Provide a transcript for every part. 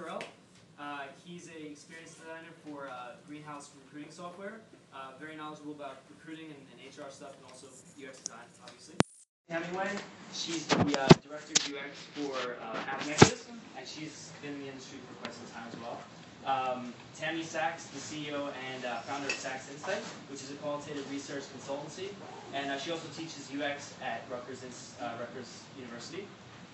Terrell. He's an experienced designer for Greenhouse recruiting software. Very knowledgeable about recruiting and HR stuff, and also UX design, obviously. Hemingway, she's the director of UX for AppNexus, and she's been in the industry for quite some time as well. Tammy Sachs, the CEO and founder of Sachs Insight, which is a qualitative research consultancy, and she also teaches UX at Rutgers University.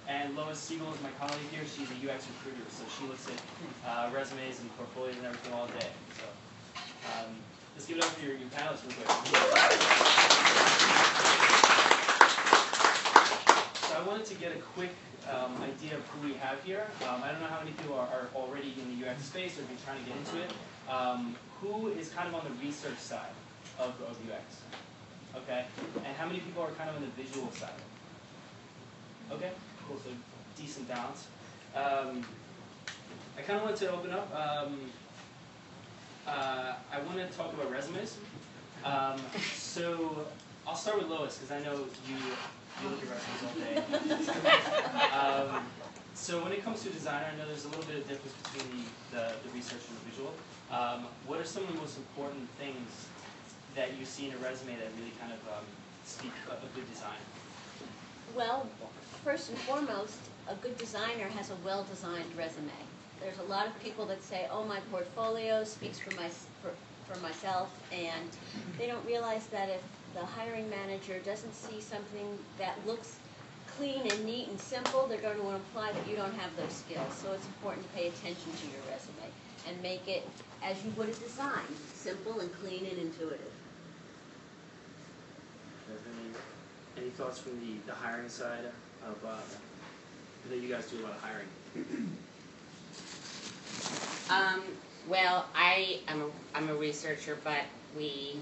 And Lois Siegel is my colleague here. She's a UX recruiter, so she looks at resumes and portfolios and everything all day. So let's give it up for your panelists real quick. So I wanted to get a quick idea of who we have here. I don't know how many people are already in the UX space or have been trying to get into it. Who is kind of on the research side of UX? Okay. And how many people are kind of on the visual side? Okay. Cool, so decent balance. I kind of wanted to open up. I want to talk about resumes. So I'll start with Lois, because I know you look at resumes all day. So when it comes to designer, I know there's a little bit of difference between the research and the visual. What are some of the most important things that you see in a resume that really kind of speak of a good design? Well, first and foremost, a good designer has a well-designed resume. There's a lot of people that say, oh, my portfolio speaks for myself, and they don't realize that if the hiring manager doesn't see something that looks clean and neat and simple, they're going to imply that you don't have those skills. So it's important to pay attention to your resume and make it as you would a design, simple and clean and intuitive. Any thoughts from the hiring side of that you guys do a lot of hiring? Well, I'm a researcher, but we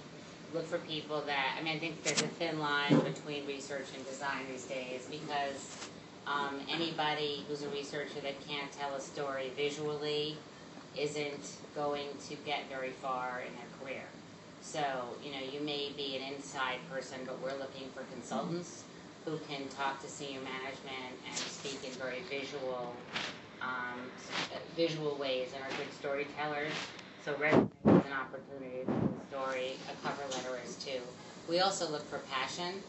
look for people that, I think there's a thin line between research and design these days, because anybody who's a researcher that can't tell a story visually isn't going to get very far in their career. So, you may be an inside person, but we're looking for consultants who can talk to senior management and speak in very visual ways and are good storytellers. So resume is an opportunity to tell a story. A cover letter is too. We also look for passion,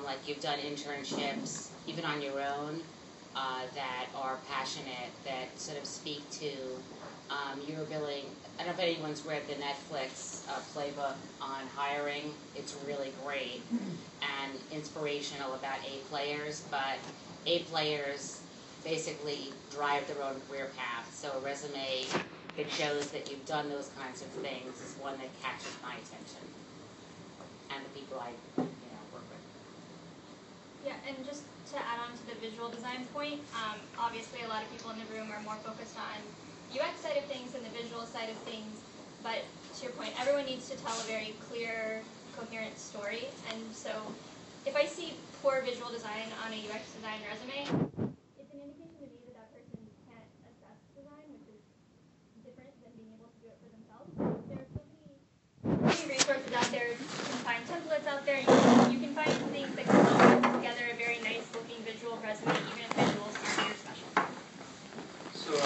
like you've done internships, even on your own, that are passionate, that sort of speak to your ability. I don't know if anyone's read the Netflix playbook on hiring. It's really great and inspirational about A players, but A players basically drive their own career path. So a resume that shows that you've done those kinds of things is one that catches my attention and the people I work with. Yeah, and just to add on to the visual design point, obviously a lot of people in the room are more focused on UX side of things and the visual side of things, but to your point, everyone needs to tell a very clear, coherent story. And so if I see poor visual design on a UX design resume, it's an indication to me that that person can't assess design, which is different than being able to do it for themselves. There are so many resources out there. You can find templates out there. You can find things that can help put together a very nice looking visual resume, even if visuals aren't your specialty. So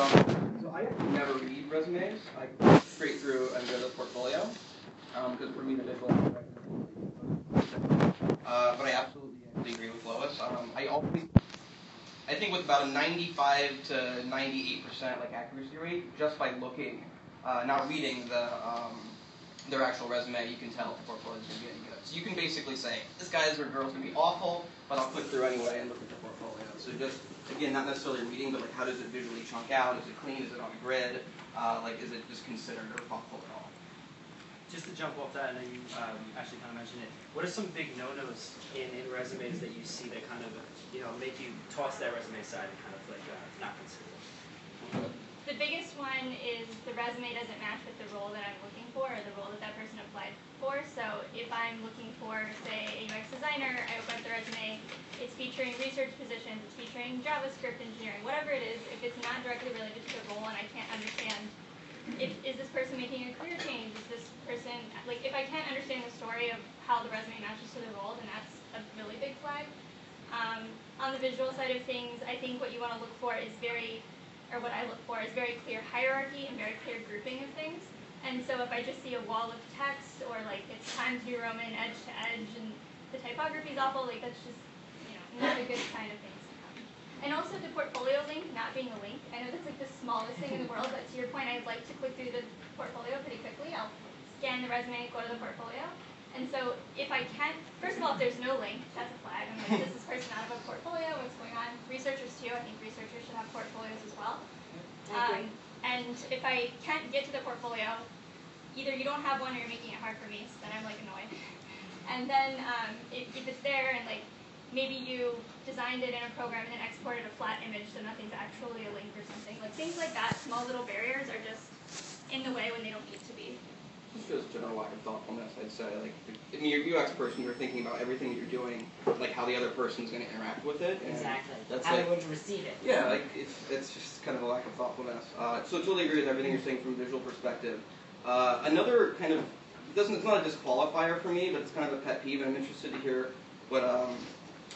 I actually never read resumes. I go straight through and go to the portfolio, because for me the visual. But I absolutely agree with Lois. I think with about a 95 to 98% accuracy rate, just by looking, not reading their actual resume, you can tell if the portfolio is going to be any good. So you can basically say, this guy's or girl's going to be awful, but I'll click through anyway and look at the portfolio. So just, again, not necessarily reading, but how does it visually chunk out? Is it clean? Is it on a grid? Is it just considered or thoughtful at all? Just to jump off that, I know you actually kind of mentioned it. What are some big no-nos in resumes that you see that kind of make you toss that resume aside and kind of not consider it? The biggest one is the resume doesn't match with the role that I'm looking for or the role that that person applied for. So if I'm looking for, say, a UX designer, I open up the resume, it's featuring research positions, it's featuring JavaScript engineering, whatever it is. If it's not directly related to the role and I can't understand, is this person making a career change? Is this person, if I can't understand the story of how the resume matches to the role, then that's a really big flag. On the visual side of things, I think what you want to look for is very or what I look for, is very clear hierarchy and very clear grouping of things. And so if I just see a wall of text, or like it's Times New Roman edge to edge, and the typography is awful, like that's just, you know, not a good sign of things to come. And also the portfolio link not being a link. I know that's like the smallest thing in the world, but to your point, I'd like to click through the portfolio pretty quickly. I'll scan the resume, go to the portfolio. And so if I can't, first of all, if there's no link, that's a flag. I'm like, is this person out of a portfolio? What's going on? Researchers too, I think researchers should have portfolios as well. I agree. And if I can't get to the portfolio, either you don't have one or you're making it hard for me, so then I'm like annoyed. And then if it's there and like maybe you designed it in a program and then exported a flat image so nothing's actually a link or something, like things like that, small little barriers are just in the way when they don't need to be. Just general lack of thoughtfulness, I'd say. Like, I mean, you're a UX person, you're thinking about everything that you're doing, like how the other person's going to interact with it. And Exactly. that's How like, they would receive it. yeah, like it's just kind of a lack of thoughtfulness. So I totally agree with everything you're saying from a visual perspective. Another kind of, it's not a disqualifier for me, but it's kind of a pet peeve, and I'm interested to hear what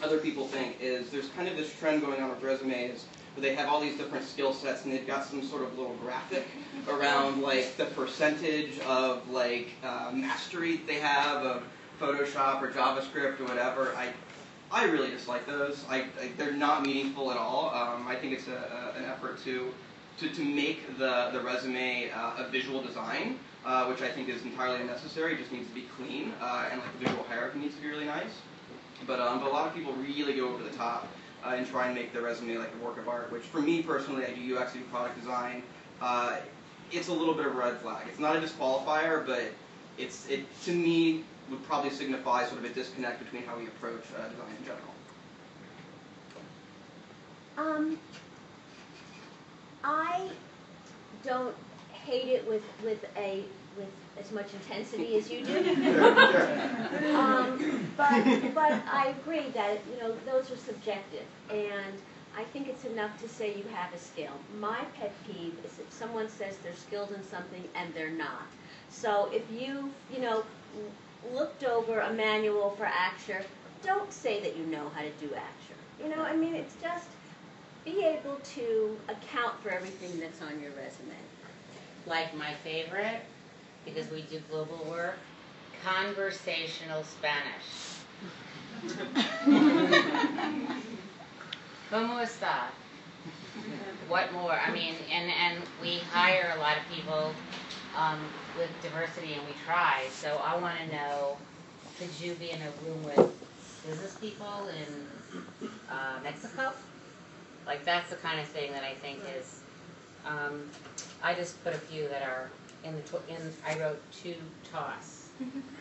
other people think, is there's kind of this trend going on with resumes where they have all these different skill sets and they've got some sort of little graphic around like the percentage of like mastery they have of Photoshop or JavaScript or whatever. I really dislike those. They're not meaningful at all. I think it's an effort to make the resume a visual design, which I think is entirely unnecessary. It just needs to be clean, and like the visual hierarchy needs to be really nice. But a lot of people really go over the top and try and make their resume like a work of art, which for me personally, I do UX, I do product design. It's a little bit of a red flag. It's not a disqualifier, but it to me would probably signify sort of a disconnect between how we approach design in general. I don't hate it with as much intensity as you do. But I agree that, you know, those are subjective, and I think it's enough to say you have a skill. My pet peeve is if someone says they're skilled in something and they're not. So if you know, looked over a manual for Axure, don't say that you know how to do Axure. You know, I mean, it's just be able to account for everything that's on your resume. Like my favorite, because we do global work, conversational Spanish. ¿Cómo está? What more? I mean, and we hire a lot of people with diversity, and we try. So I want to know, could you be in a room with business people in Mexico? Like, that's the kind of thing that I think is, I just put a few that are I wrote to toss.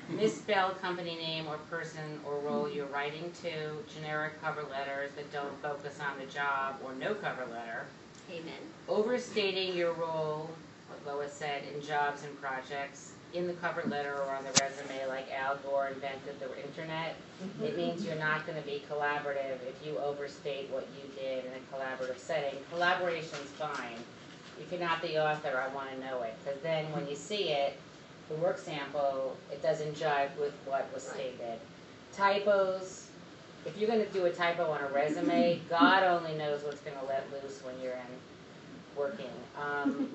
Misspelled company name or person or role you're writing to, generic cover letters that don't focus on the job or no cover letter. Amen. Overstating your role, what Lois said, in jobs and projects, in the cover letter or on the resume, like Al Gore invented the internet. It means you're not going to be collaborative if you overstate what you did in a collaborative setting. Collaboration's fine. If you're not the author, I want to know it, because then when you see it, the work sample, it doesn't jive with what was stated. Typos, if you're going to do a typo on a resume, God only knows what's going to let loose when you're working.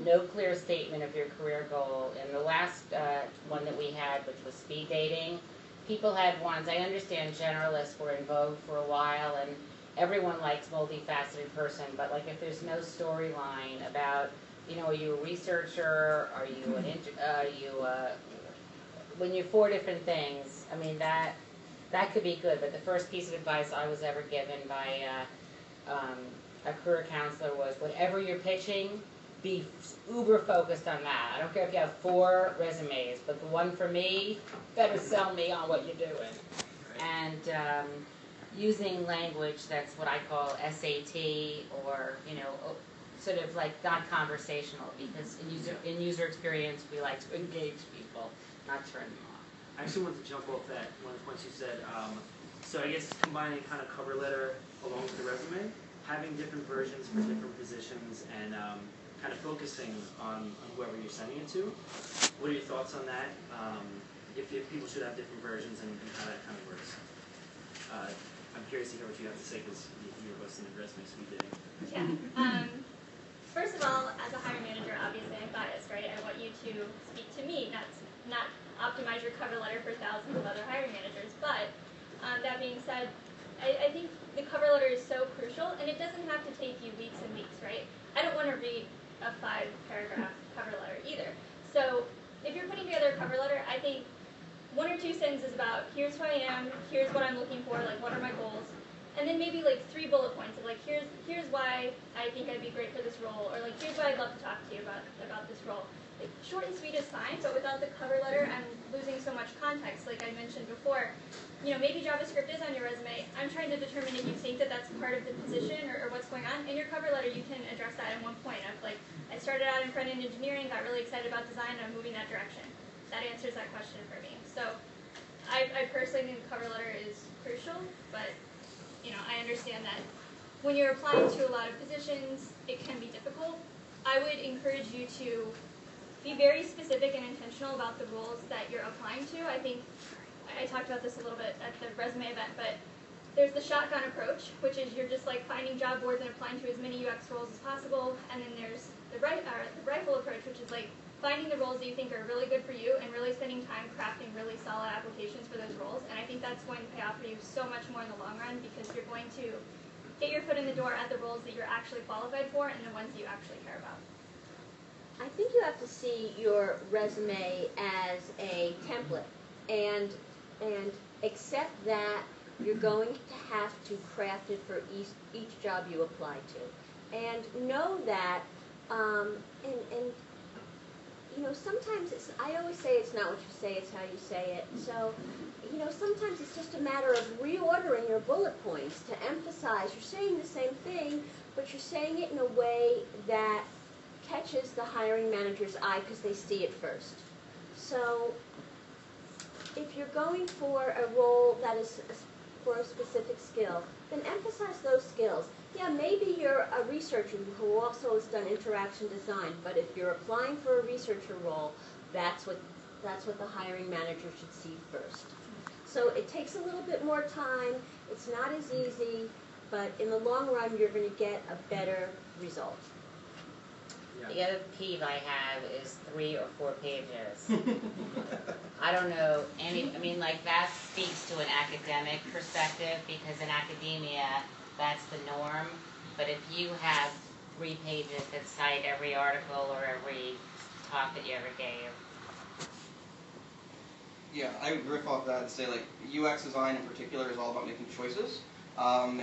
No clear statement of your career goal. In the last one that we had, which was speed dating, people had ones. I understand generalists were in vogue for a while, and everyone likes multifaceted person, but like if there's no storyline about, you know, are you a researcher, are you when you're 4 different things, I mean, that could be good, but the first piece of advice I was ever given by a career counselor was, whatever you're pitching, be uber focused on that. I don't care if you have 4 resumes, but the one for me, better sell me on what you're doing. And using language that's what I call SAT, or, you know, sort of like not conversational, because in user experience we like to engage people, not turn them off. I actually wanted to jump off that one of the points you said. So I guess combining kind of cover letter along with the resume, having different versions for different positions, and kind of focusing on whoever you're sending it to. What are your thoughts on that? If people should have different versions and how that kind of works. I'm curious to hear what you have to say, because you're hosting the resume speed dating. Yeah. First of all, as a hiring manager, obviously I'm biased, right? I want you to speak to me, not optimize your cover letter for thousands of other hiring managers. But that being said, I think the cover letter is so crucial, and it doesn't have to take you weeks and weeks, right? I don't want to read a 5-paragraph cover letter either. So if you're putting together a cover letter, I think 1 or 2 sentences about here's who I am, here's what I'm looking for, like what are my goals, and then maybe like 3 bullet points of like here's why I think I'd be great for this role, or like here's why I'd love to talk to you about this role. Like, short and sweet is fine, but without the cover letter, I'm losing so much context. Like I mentioned before, maybe JavaScript is on your resume. I'm trying to determine if you think that that's part of the position or what's going on. In your cover letter, you can address that in one point of like, I started out in front-end engineering, got really excited about design, and I'm moving that direction. That answers that question for me. So I personally think the cover letter is crucial, but I understand that when you're applying to a lot of positions, it can be difficult. I would encourage you to be very specific and intentional about the roles that you're applying to. I think I talked about this a little bit at the resume event, but there's the shotgun approach, which is you're just like finding job boards and applying to as many UX roles as possible. And then there's the rifle approach, which is like finding the roles that you think are really good for you and really spending time crafting really solid applications for those roles. And I think that's going to pay off for you so much more in the long run, because you're going to get your foot in the door at the roles that you're actually qualified for and the ones that you actually care about. I think you have to see your resume as a template and accept that you're going to have to craft it for each job you apply to. And know that, sometimes I always say it's not what you say, it's how you say it. So, sometimes it's just a matter of reordering your bullet points to emphasize you're saying the same thing, but you're saying it in a way that catches the hiring manager's eye because they see it first. So if you're going for a role that is for a specific skill, then emphasize those skills. Yeah, maybe you're a researcher who also has done interaction design, but if you're applying for a researcher role, that's what the hiring manager should see first. So it takes a little bit more time, it's not as easy, but in the long run you're going to get a better result. The other peeve I have is 3 or 4 pages. I don't know that speaks to an academic perspective, because in academia, that's the norm. But if you have 3 pages that cite every article or every talk that you ever gave. Yeah, I would riff off that and say UX design in particular is all about making choices. And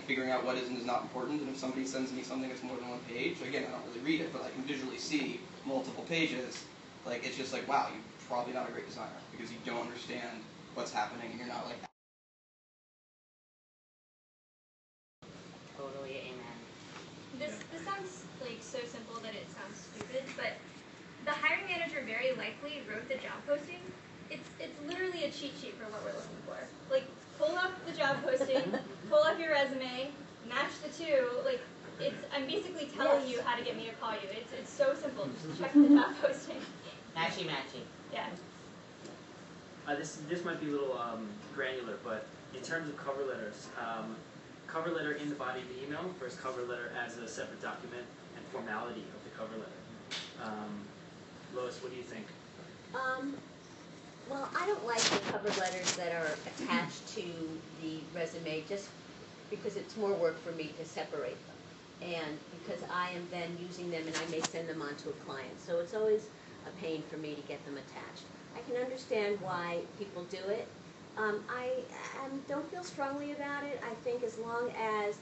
figuring out what is and is not important. And if somebody sends me something that's more than 1 page, again, I don't really read it, but I can visually see multiple pages. It's just wow, you're probably not a great designer because you don't understand what's happening and you're not Totally amen. This sounds so simple that it sounds stupid, but the hiring manager very likely wrote the job posting. It's literally a cheat sheet for what we're looking for. Pull up the job posting, pull up your resume, match the 2. I'm basically telling you how to get me to call you. It's so simple. Just check the job posting. Matchy. Yeah. This might be a little granular, but in terms of cover letters, cover letter in the body of the email versus cover letter as a separate document, and formality of the cover letter. Lois, what do you think? Well, I don't like the cover letters that are attached to the resume just because it's more work for me to separate them. And because I am then using them and I may send them on to a client. So it's always a pain for me to get them attached. I can understand why people do it. I don't feel strongly about it. I think as long as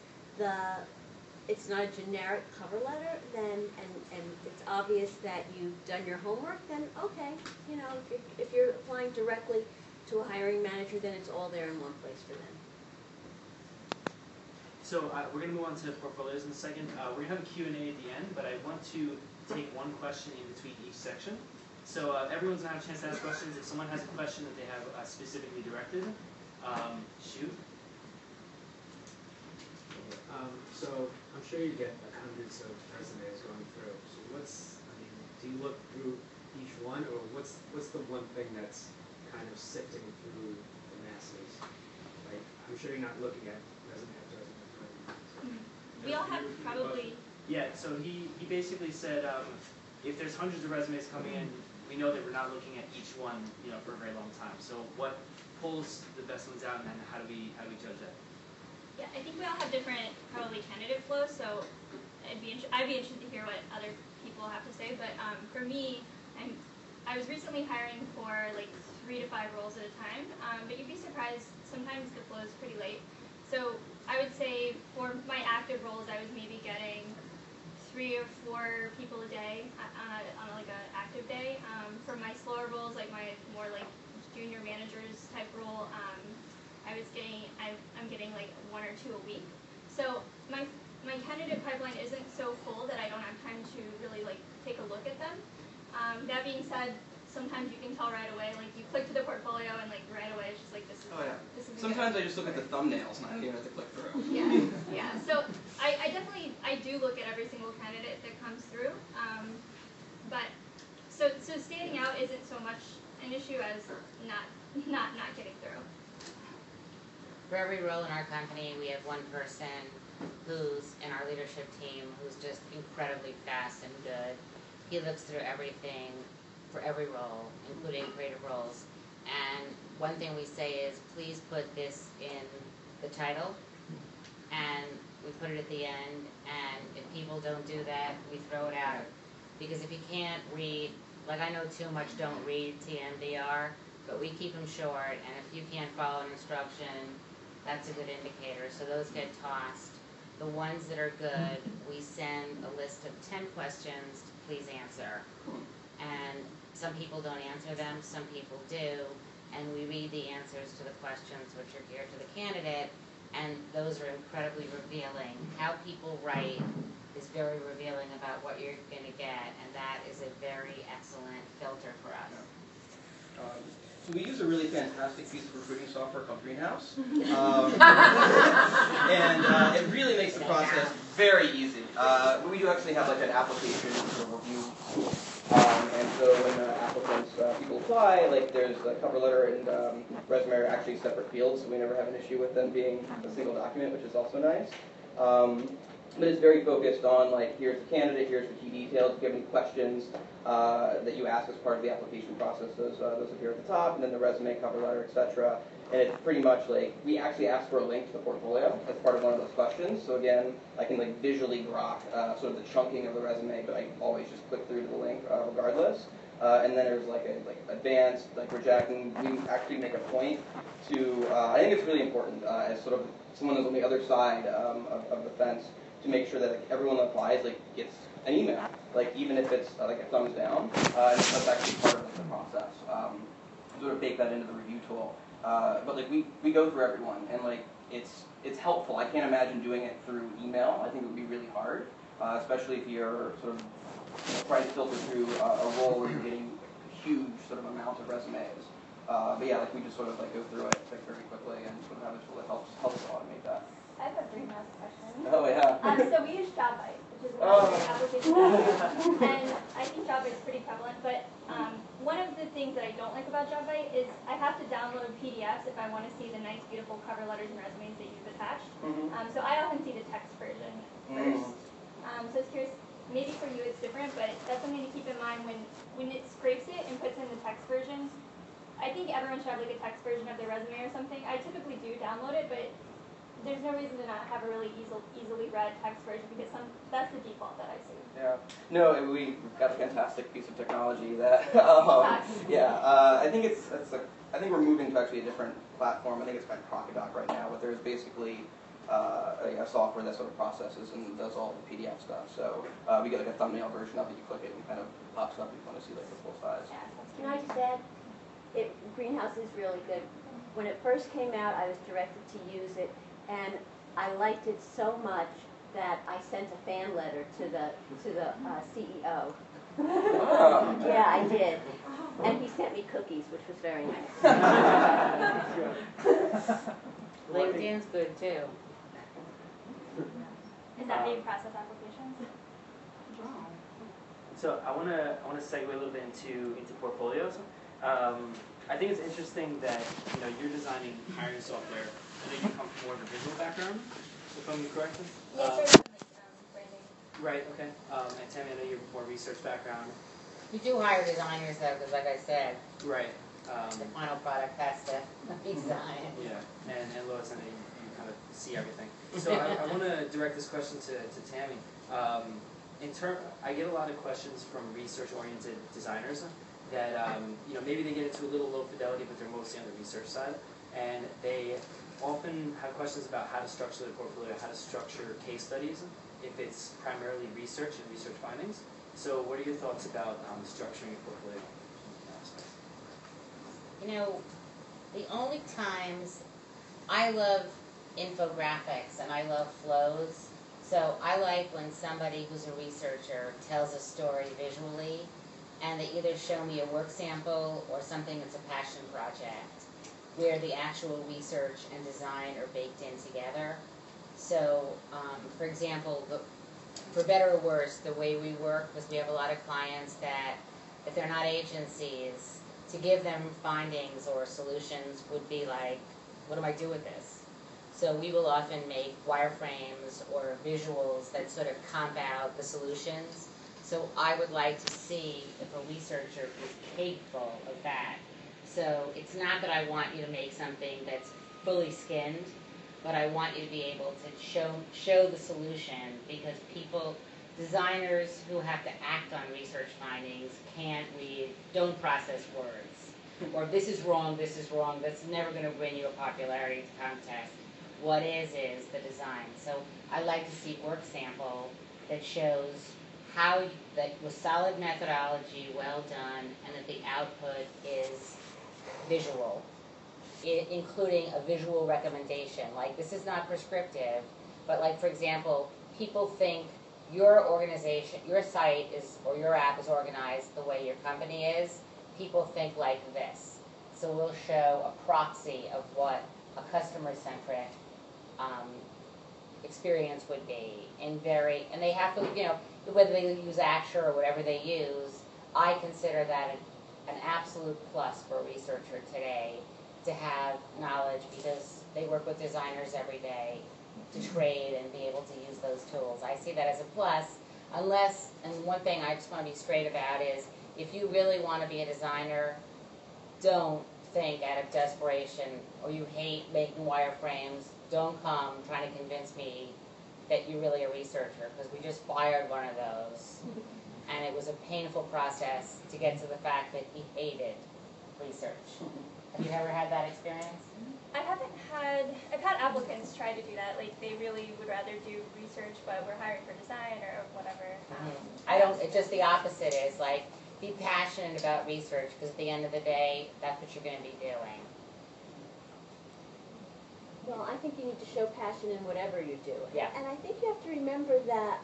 it's not a generic cover letter, then and it's obvious that you've done your homework, then okay. If you're applying directly to a hiring manager, then it's all there in one place for them. So we're going to move on to portfolios in a second. We're going to have a Q&A at the end, but I want to take one question in between each section. So everyone's going to have a chance to ask questions. If someone has a question that they have specifically directed, shoot. So I'm sure you get hundreds of resumes going through. So do you look through each one, or what's the one thing that's kind of sifting through the masses? I'm sure you're not looking at resume after resume. We all have probably Yeah, so he basically said if there's hundreds of resumes coming in, we know that we're not looking at each one, you know, for a very long time. So what pulls the best ones out, and then how do we judge that? Yeah, I think we all have different probably candidate flows, so I'd be interested to hear what other people have to say. But for me, I was recently hiring for like 3 to 5 roles at a time, but you'd be surprised, sometimes the flow is pretty late. So I would say for my active roles, I was maybe getting 3 or 4 people a day on like an active day. For my slower roles, like my more like junior managers type role, I'm getting like 1 or 2 a week. So my candidate pipeline isn't so full that I don't have time to really like take a look at them. That being said, sometimes you can tell right away, like you click to the portfolio and like right away it's just like this is. Oh yeah. This is Sometimes I just look at the thumbnails and I don't even have to click through. Yeah. So I definitely do look at every single candidate that comes through. But so standing out isn't so much an issue as not getting through. For every role in our company, we have one person who's in our leadership team who's just incredibly fast and good. He looks through everything for every role, including creative roles. And one thing we say is, please put this in the title, and we put it at the end, and if people don't do that, we throw it out. Because if you can't read, like I know too much don't read TMDR, but we keep them short, and if you can't follow an instruction, that's a good indicator. So those get tossed. The ones that are good, we send a list of 10 questions to please answer. And some people don't answer them, some people do, and we read the answers to the questions which are geared to the candidate, and those are incredibly revealing. How people write is very revealing about what you're going to get, and that is a very excellent filter for us. So we use a really fantastic piece of recruiting software called Greenhouse. And it really makes the process very easy. We do actually have like an application sort of review tool. And so when applicants, people apply, like there's a cover letter and resume are actually separate fields, so we never have an issue with them being a single document, which is also nice. But it's very focused on like, here's the candidate, here's the key details, if you have any questions that you ask as part of the application process, those appear at the top, and then the resume, cover letter, etc. And it's pretty much like, we actually ask for a link to the portfolio as part of one of those questions. So again, I can like visually grok sort of the chunking of the resume, but I always just click through to the link regardless. And then there's like advanced, like rejecting. We actually make a point to, I think it's really important as sort of someone who's on the other side of the fence, to make sure that like, everyone that applies like gets an email, like even if it's like a thumbs down, and that's actually part of the process. Sort of bake that into the review tool. But like we go through everyone, and like it's helpful. I can't imagine doing it through email. I think it would be really hard, especially if you're sort of trying to filter through a role where you're getting huge sort of amounts of resumes. But yeah, like we just sort of like go through it like very quickly and sort of have a tool that helps automate that. I have a Greenhouse question. Oh yeah. So we use JobBite, which is another application. And I think JobBite is pretty prevalent, but one of the things that I don't like about JobBite is I have to download PDFs if I want to see the nice, beautiful cover letters and resumes that you've attached. So I often see the text version first. So I was curious, maybe for you it's different, but that's something to keep in mind when it scrapes it and puts in the text version. I think everyone should have like a text version of their resume or something. I typically do download it, but there's no reason to not have a really easily read text version because that's the default that I see. Yeah. No, we've got a fantastic piece of technology that. Yeah. I think I think we're moving to actually a different platform. I think it's called Crocodoc right now, but there's basically a software that sort of processes and does all the PDF stuff. So we get like a thumbnail version of it. You click it and it kind of pops up if you want to see like the full size. Can I just add, Greenhouse is really good. When it first came out, I was directed to use it, and I liked it so much that I sent a fan letter to the CEO. Oh. Yeah, I did. And he sent me cookies, which was very nice. LinkedIn's good too. Is that how you process applications? So I want to segue a little bit into portfolios. I think it's interesting that you're designing hiring software. I know you come from more of a visual background, if I'm correct. Yeah, sure. Branding. Right. Okay. And Tammy, I know you have more research background. You do hire designers though, because like I said, Right. the final product has to be designed. Yeah. And Lois, I know you kind of see everything. So I want to direct this question to Tammy. I get a lot of questions from research-oriented designers that maybe they get into a little low fidelity, but they're mostly on the research side, and they often have questions about how to structure their portfolio, how to structure case studies, if it's primarily research and research findings. So what are your thoughts about structuring your portfolio? You know, the only times I love infographics and I love flows. So I like when somebody who's a researcher tells a story visually and they either show me a work sample or something that's a passion project where the actual research and design are baked in together. So, for example, for better or worse, the way we work, because we have a lot of clients that, if they're not agencies, to give them findings or solutions would be like, what do I do with this? So we will often make wireframes or visuals that sort of comp out the solutions. So I would like to see if a researcher is capable of that. So it's not that I want you to make something that's fully skinned, but I want you to be able to show the solution, because designers who have to act on research findings can't read, don't process words. Or this is wrong, that's never going to win you a popularity contest. What is the design. So I like to see work sample that shows that with solid methodology, well done, and that the output is visual, including a visual recommendation. Like, this is not prescriptive, but like, for example, people think your organization, your site is, or your app is organized the way your company is. People think like this. So we'll show a proxy of what a customer-centric experience would be, and they have to, whether they use Axure or whatever they use, I consider that an absolute plus for a researcher today to have knowledge, because they work with designers every day to trade and be able to use those tools. I see that as a plus, unless, and one thing I just want to be straight about is, if you really want to be a designer, don't think out of desperation, or you hate making wireframes, don't come trying to convince me that you're really a researcher, because we just fired one of those, and it was a painful process to get to the fact that he hated research. Have you ever had that experience? I've had applicants try to do that, like they really would rather do research, but we're hiring for design or whatever. It's just the opposite is, like, be passionate about research, because at the end of the day, that's what you're going to be doing. Well, I think you need to show passion in whatever you do. Yeah. And I think you have to remember that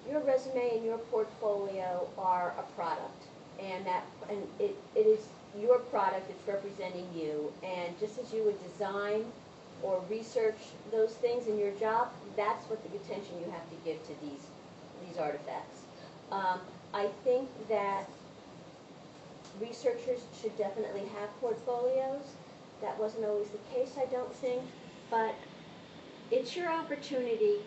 your resume and your portfolio are a product, and it is your product, it's representing you, and just as you would design or research those things in your job, that's what the attention you have to give to these artifacts. I think that researchers should definitely have portfolios. That wasn't always the case, I don't think, but it's your opportunity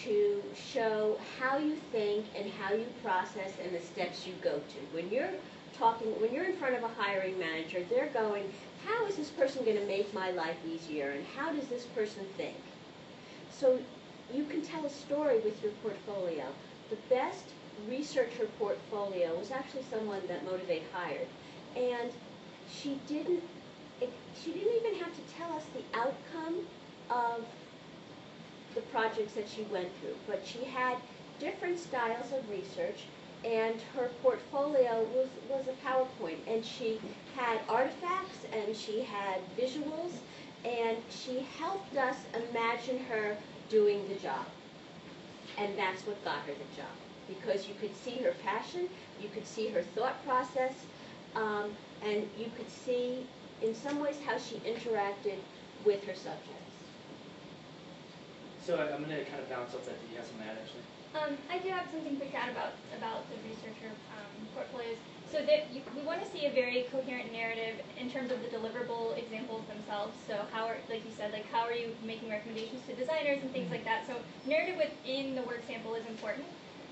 to show how you think and how you process and the steps you go to. When you're in front of a hiring manager, they're going, how is this person going to make my life easier, and how does this person think? So you can tell a story with your portfolio. The best researcher portfolio was actually someone that Motivate hired, and she didn't even have to tell us the outcome of the projects that she went through, but she had different styles of research, and her portfolio was a PowerPoint, and she had artifacts and she had visuals, and she helped us imagine her doing the job. And that's what got her the job, because you could see her passion, you could see her thought process, and you could see in some ways how she interacted with her subjects. So I'm going to kind of bounce off that. Do you have something to add, actually? I do have something quick to add about the researcher portfolios. So that we want to see a very coherent narrative in terms of the deliverable examples themselves. So like you said, how are you making recommendations to designers and things like that. So narrative within the work sample is important.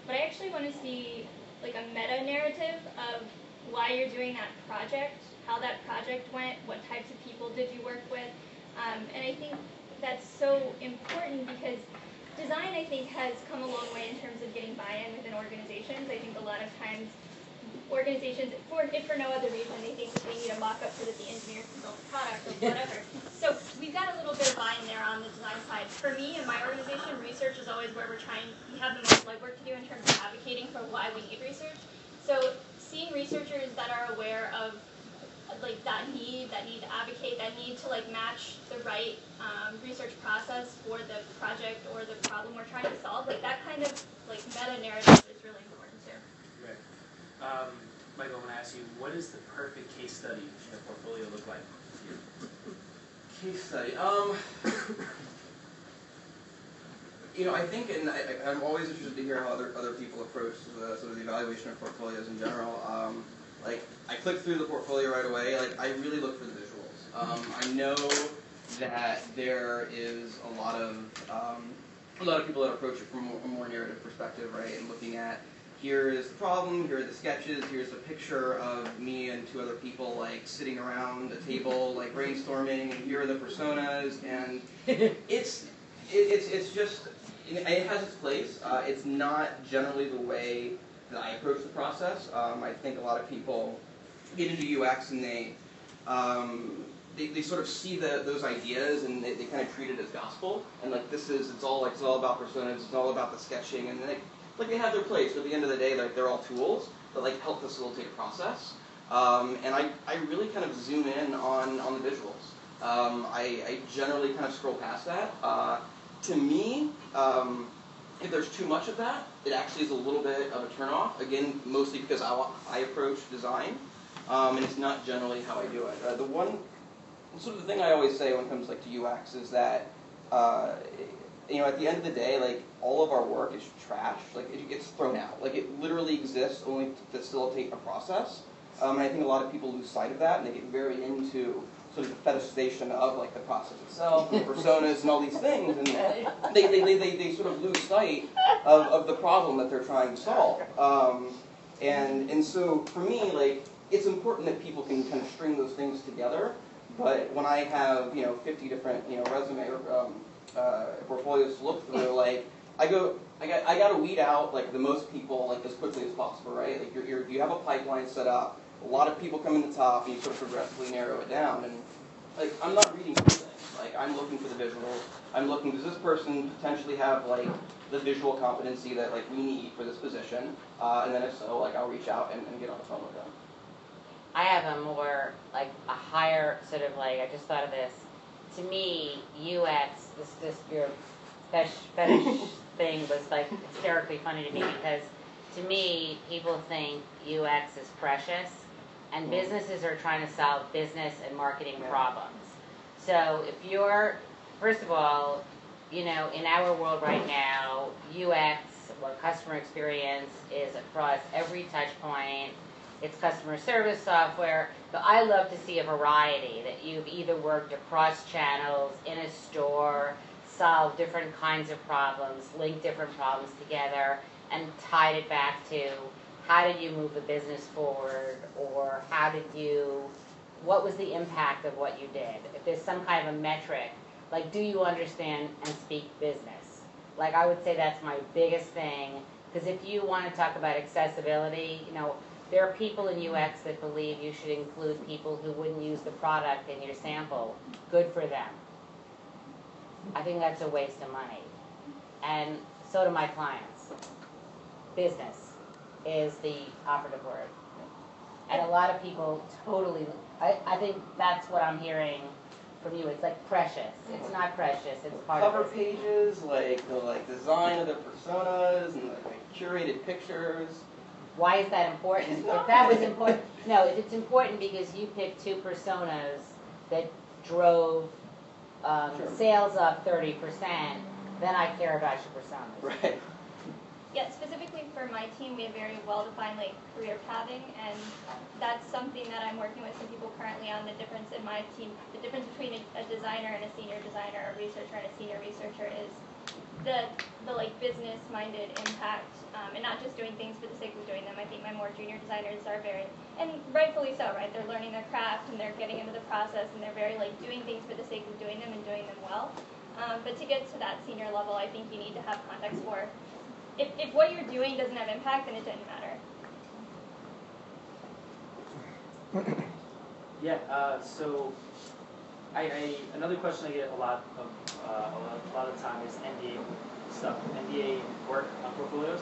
but I actually want to see like a meta narrative of why you're doing that project, how that project went, what types of people did you work with, and I think that's so important because design, I think, has come a long way in terms of getting buy-in within organizations. I think a lot of times organizations, if for no other reason, they think that they need a mock-up so that the engineers can build a product or whatever. So we've got a little bit of buy-in there on the design side. For me and my organization, research is always where we have the most legwork to do in terms of advocating for why we need research. So seeing researchers that are aware of like that need to advocate, that need to like match the right research process for the project or the problem we're trying to solve, like that kind of like meta narrative is really important too. Right. Michael, I want to ask you, what does the perfect case study in a portfolio look like for you? Case study. I think, and I'm always interested to hear how other people approach the sort of the evaluation of portfolios in general. I click through the portfolio right away. I really look for the visuals. I know that there is a lot of people that approach it from a more narrative perspective, right? And looking at, here is the problem, here are the sketches, here's a picture of me and two other people sitting around a table brainstorming, and here are the personas, and it's just, it has its place. It's not generally the way that I approach the process. I think a lot of people get into UX and they sort of see those ideas and they kind of treat it as gospel, and it's all about personas, it's all about the sketching, and they have their place. But at the end of the day, they're all tools that help facilitate a process. And I really kind of zoom in on the visuals. I generally kind of scroll past that. To me, if there's too much of that, it actually is a little bit of a turnoff. Again, mostly because I approach design, and it's not generally how I do it. The thing I always say when it comes to UX is that at the end of the day, all of our work is trash. It gets thrown out. It literally exists only to facilitate a process. And I think a lot of people lose sight of that, and they get very into sort of the fetishization of the process itself, and personas, and all these things, and they sort of lose sight of the problem that they're trying to solve. And so for me, it's important that people can kind of string those things together. But when I have 50 different resume or portfolios to look through, I got to weed out the most people as quickly as possible, right? You have a pipeline set up. A lot of people come in the top, and you sort of progressively narrow it down. And I'm not reading through things. I'm looking for the visuals. I'm looking, does this person potentially have the visual competency that we need for this position? And then if so, I'll reach out and get on the phone with them. I have a more, a higher sort of I just thought of this. To me, UX, your fetish thing was hysterically funny to me because to me, people think UX is precious and businesses are trying to solve business and marketing problems. So if you're, first of all, in our world right now, UX, or customer experience, is across every touch point. It's customer service software. But I love to see a variety, that you've either worked across channels, in a store, solved different kinds of problems, linked different problems together, and tied it back to how did you move the business forward, or what was the impact of what you did? If there's some kind of a metric, do you understand and speak business? I would say that's my biggest thing, because if you want to talk about accessibility, there are people in UX that believe you should include people who wouldn't use the product in your sample. Good for them. I think that's a waste of money. And so do my clients. Business is the operative word. And a lot of people totally, I think that's what I'm hearing from you. It's precious. It's not precious. It's part Cover of it. pages, the design of the personas, and curated pictures. Why is that important? If that was important, no, it's important because you picked two personas that drove sales up 30%, then I care about your personas. Right. Yeah, specifically for my team, we have very well-defined career pathing, and that's something that I'm working with some people currently on. The difference in my team, the difference between a designer and a senior designer, a researcher and a senior researcher is the like business-minded impact, and not just doing things for the sake of doing them. I think my more junior designers are very, and rightfully so, right? They're learning their craft and they're getting into the process and they're very like doing things for the sake of doing them and doing them well. But to get to that senior level, I think you need to have context for if what you're doing doesn't have impact, then it doesn't matter. Yeah. So, another question I get a lot of time is NDA stuff, NDA work on portfolios.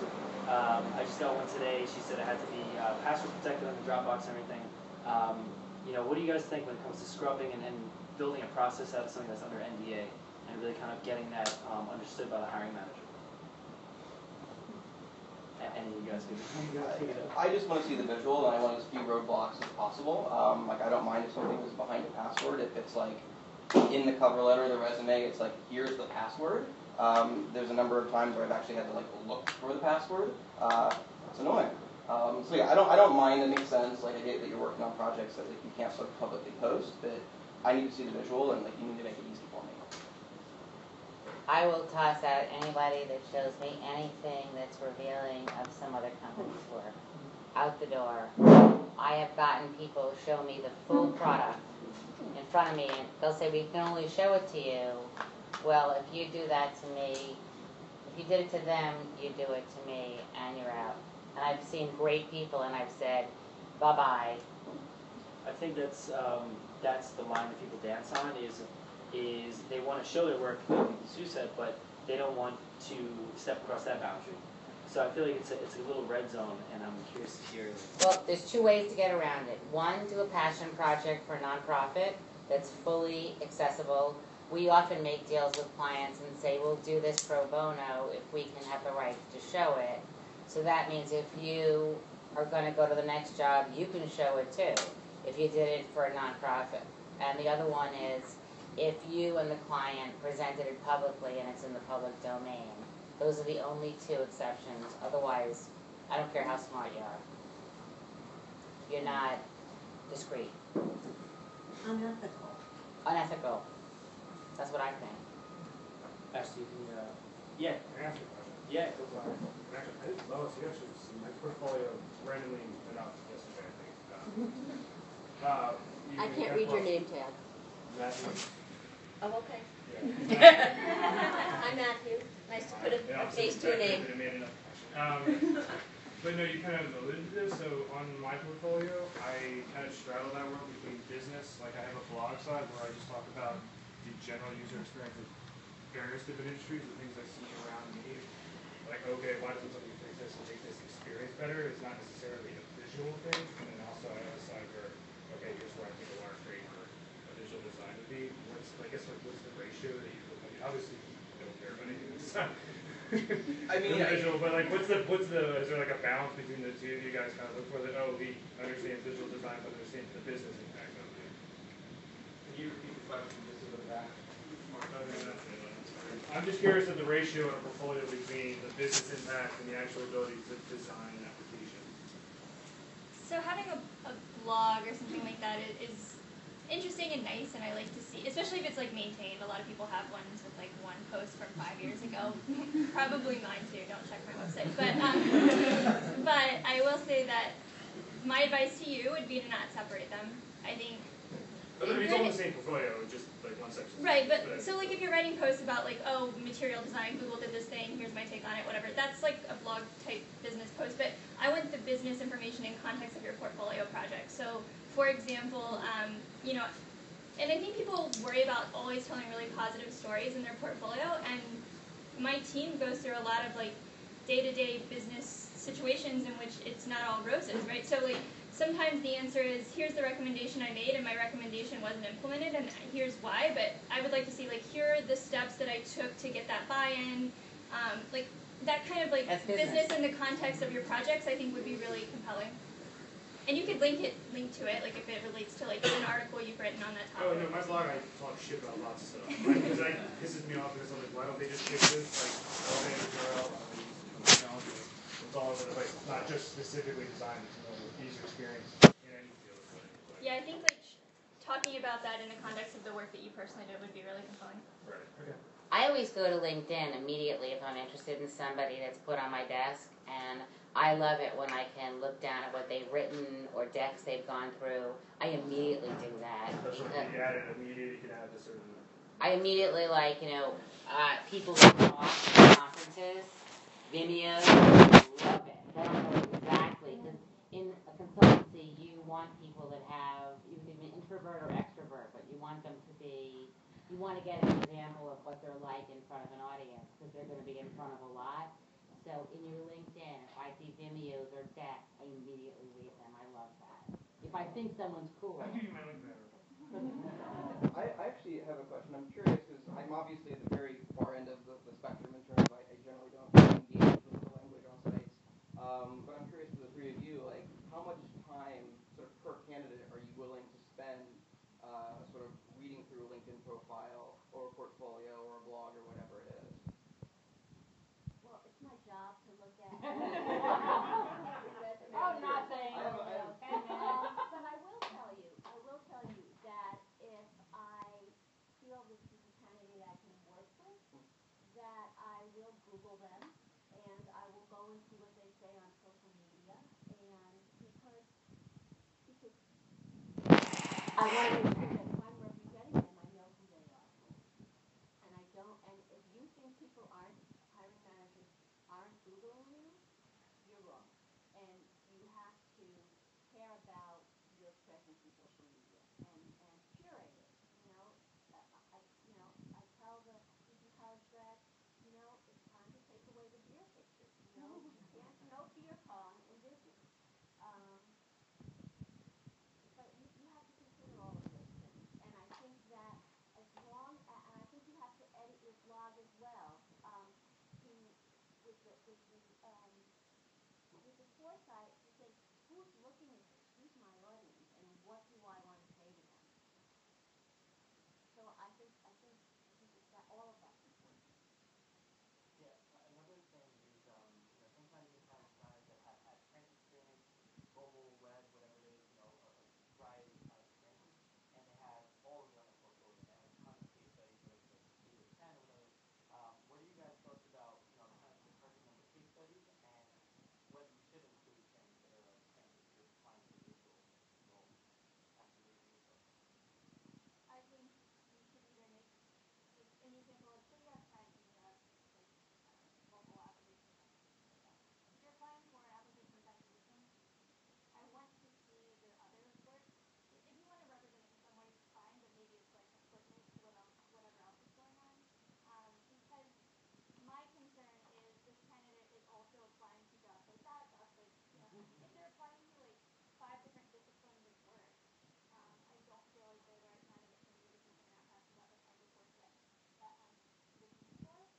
I just got one today. She said it had to be password protected on the Dropbox and everything. What do you guys think when it comes to scrubbing and building a process out of something that's under NDA and really kind of getting that understood by the hiring manager? Any of you guys can I just want to see the visual, and I want as few roadblocks as possible. Like, I don't mind if something is behind a password. If it's like in the cover letter, the resume, it's like, here's the password. There's a number of times where I've actually had to like look for the password. It's annoying. So yeah, I don't mind. It makes sense. Like, I get that you're working on projects that like you can't sort of publicly post, but I need to see the visual, and like you need to make it easy for me. I will toss out anybody that shows me anything that's revealing of some other company's work. Out the door. I have gotten people show me the full product in front of me, and they'll say, we can only show it to you. Well, if you do that to me, if you did it to them, you do it to me, and you're out. And I've seen great people, and I've said, bye-bye. I think that's the line that people dance on is they want to show their work, like Sue said, but they don't want to step across that boundary. So I feel like it's a little red zone, and I'm curious to hear. Well, there's two ways to get around it. One, do a passion project for a nonprofit that's fully accessible. We often make deals with clients and say, we'll do this pro bono if we can have the rights to show it. So that means if you are going to go to the next job, you can show it too, if you did it for a nonprofit. And the other one is, if you and the client presented it publicly and it's in the public domain. Those are the only two exceptions. Otherwise, I don't care how smart you are. You're not discreet. Unethical. Unethical. That's what I think. Ashley, yeah. I asked a question. Yeah, go for it. Actually, I didn't know, you actually see my portfolio randomly went out yesterday, I think. I can't read your name tag. Matthew. Oh, okay. Yeah. Hi, Matthew. Nice to put a face to a name. But no, you kind of alluded to this. So on my portfolio, I kind of straddle that world between business. Like I have a blog side where I just talk about the general user experience of various different industries, the things I see around me. Like, okay, why doesn't somebody fix this and make this experience better? It's not necessarily a visual thing. And then also I have a side where, okay, here's where I think a large frame for a visual design would be. What's the ratio that you look like? Obviously, you don't care about anything design. I mean, visual, but like, is there like a balance between the two? You guys kind of look for that. Oh, we understand visual design, but understand the business impact of it. Can you repeat the question just a little back? I'm just curious of the ratio in a portfolio between the business impact and the actual ability to design an application. So having a blog or something like that is interesting and nice, and I like to see, especially if it's like maintained. A lot of people have ones with like one post from 5 years ago. Probably mine too. Don't check my website. But I will say that my advice to you would be to not separate them. I think. But it's all the same portfolio, just like one section. Right, but so like if you're writing posts about like, oh, material design, Google did this thing, here's my take on it, whatever, that's like a blog type business post, but I want the business information in context of your portfolio project. So for example, and I think people worry about always telling really positive stories in their portfolio, and my team goes through a lot of like day-to-day business situations in which it's not all roses, right? So like, sometimes the answer is, here's the recommendation I made, and my recommendation wasn't implemented, and here's why, but I would like to see, like, here are the steps that I took to get that buy-in. Like, that kind of, like, business in the context of your projects, I think, would be really compelling. And you could link to it, like, if it relates to, like, an article you've written on that topic. Oh, no, my blog, I talk shit about lots of stuff. Because that pisses me off, because I'm like, why don't they just fix this? Like, elevator URL, it's all over the place. It's not just specifically designed to user experience in any field. Yeah, I think like talking about that in the context of the work that you personally did would be really compelling. Right. Okay. I always go to LinkedIn immediately if I'm interested in somebody that's put on my desk, and I love it when I can look down at what they've written or decks they've gone through. I immediately do that. Especially if you add it immediately, you can add a certain. I immediately like, people who talk at conferences, Vimeo, love it. They don't know exactly, because in a consultancy, you want people that have, you can be introvert or extrovert, but you want them to be, you want to get an example of what they're like in front of an audience, because they're going to be in front of a lot. So in your LinkedIn, if I see Vimeos or decks, I immediately read them. I love that. If I think someone's cool. I think you might look better. I actually have a question. I'm curious because I'm obviously at the very far end of the spectrum in terms of I generally don't engage with the language on sites. But I'm curious for the three of you, like how much time sort of per candidate are you willing to spend sort of reading through a LinkedIn profile or a portfolio or a blog or whatever it is? Well, it's my job to look at. Oh, nothing. But I will tell you that if I feel this is a candidate I can work with, that I will Google them and I will go and see what they say on social media, and because I want to make sure that if I'm representing them, I know who they are. And I don't, and if you think people aren't, hiring managers aren't Googling you, you're wrong. And you have to care about your presence in social media and curate it. I tell the student college grads, it's time to take away the deer pictures. No deer pong in business. But you have to consider all of those things. And I think that and I think you have to edit your blog as well, with the foresight to say, who's looking at this? Who's my audience? And what do I want to say to them? So I think it's that all of that's important. Yeah, another thing is, sometimes you find designers that have had print experience, mobile, web, whatever it is, a variety of experiences, and they have all of it on their portfolio. They have a ton of case studies, whether it's like 8 or 10 or whatever. What are you guys' thoughts about, kind of the correct number of case studies and whether you should include things that are like print if you're applying for visual role after reading your book? I think you should either make, like, an example of, say you have time and you have, like, I don't know, mobile application design, something like that. If you're applying for an application design position, I want to see their other work. If you want to represent it in some ways, fine, but maybe it's like a footnote to whatever else is going on. Because my concern is this candidate is also applying to jobs like that, jobs like, if they're applying to like 5 different disciplines of work, I don't feel like they're the right candidate for me because they're not passionate about the type of work that I'm looking for.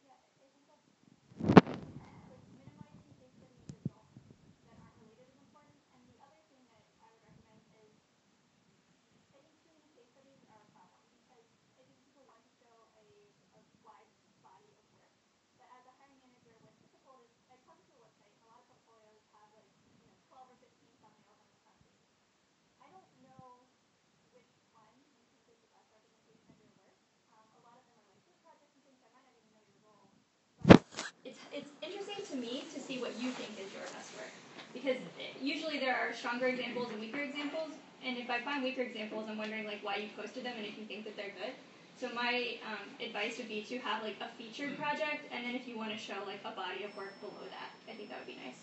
Yeah, I think that's like minimizing case studies that aren't related is important. And the other thing that I would recommend is, I think too many case studies are a problem because I think people want to show a wide body of work. But as a hiring manager, what's difficult is I've talked to a website and a lot of portfolios have like 12 or 15 thumbnails on the front page. I don't know which one you think is the best representation of your work. A lot of them are like group projects and things. I might not even know your role. It's interesting to me to see what you think is your best work, because usually there are stronger examples and weaker examples, and if I find weaker examples, I'm wondering like why you posted them and if you think that they're good. So my advice would be to have like a featured project, and then if you want to show like a body of work below that, I think that would be nice.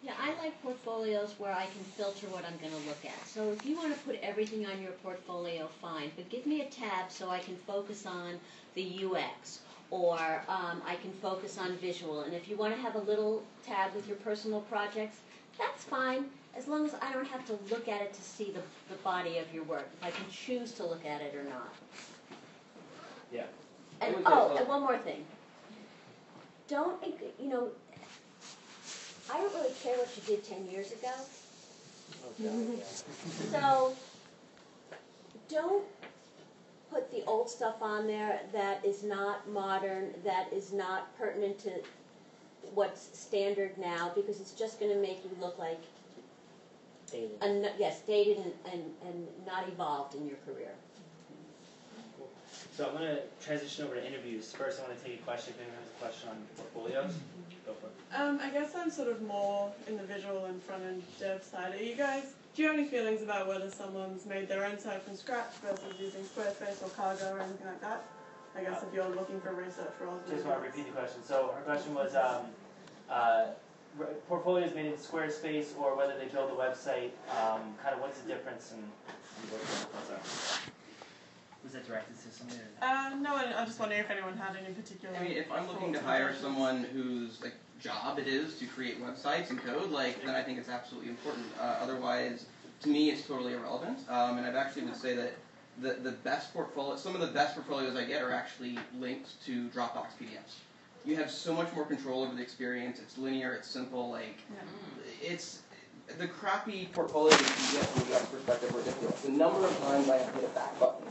Yeah, I like portfolios where I can filter what I'm going to look at. So if you want to put everything on your portfolio, fine, but give me a tab so I can focus on the UX, or I can focus on visual. And if you want to have a little tab with your personal projects, that's fine, as long as I don't have to look at it to see the body of your work, if I can choose to look at it or not. Yeah. And and one more thing. Don't, I don't really care what you did 10 years ago. Okay. So don't put the old stuff on there that is not modern, that is not pertinent to what's standard now, because it's just going to make you look like dated and not evolved in your career. So I'm going to transition over to interviews. First, I want to take a question. If anyone has a question on portfolios, go for it. I guess I'm sort of more in the visual and front-end dev side. Do you have any feelings about whether someone's made their own site from scratch versus using Squarespace or Cargo or anything like that? I guess if you're looking for research roles. Just want to repeat the question. So her question was portfolios made in Squarespace or whether they build a website, kind of what's the difference in what's that? Was that directed to somebody? No, I'm just wondering if anyone had any particular... I mean, if I'm looking to hire someone whose like job it is to create websites and code, then I think it's absolutely important. Otherwise, to me, it's totally irrelevant. And I'd actually would say that the best some of the best portfolios I get are actually linked to Dropbox PDFs. You have so much more control over the experience. It's linear. It's simple. It's the crappy portfolios you get from the UX perspective are ridiculous. The number of times I have to hit a back button,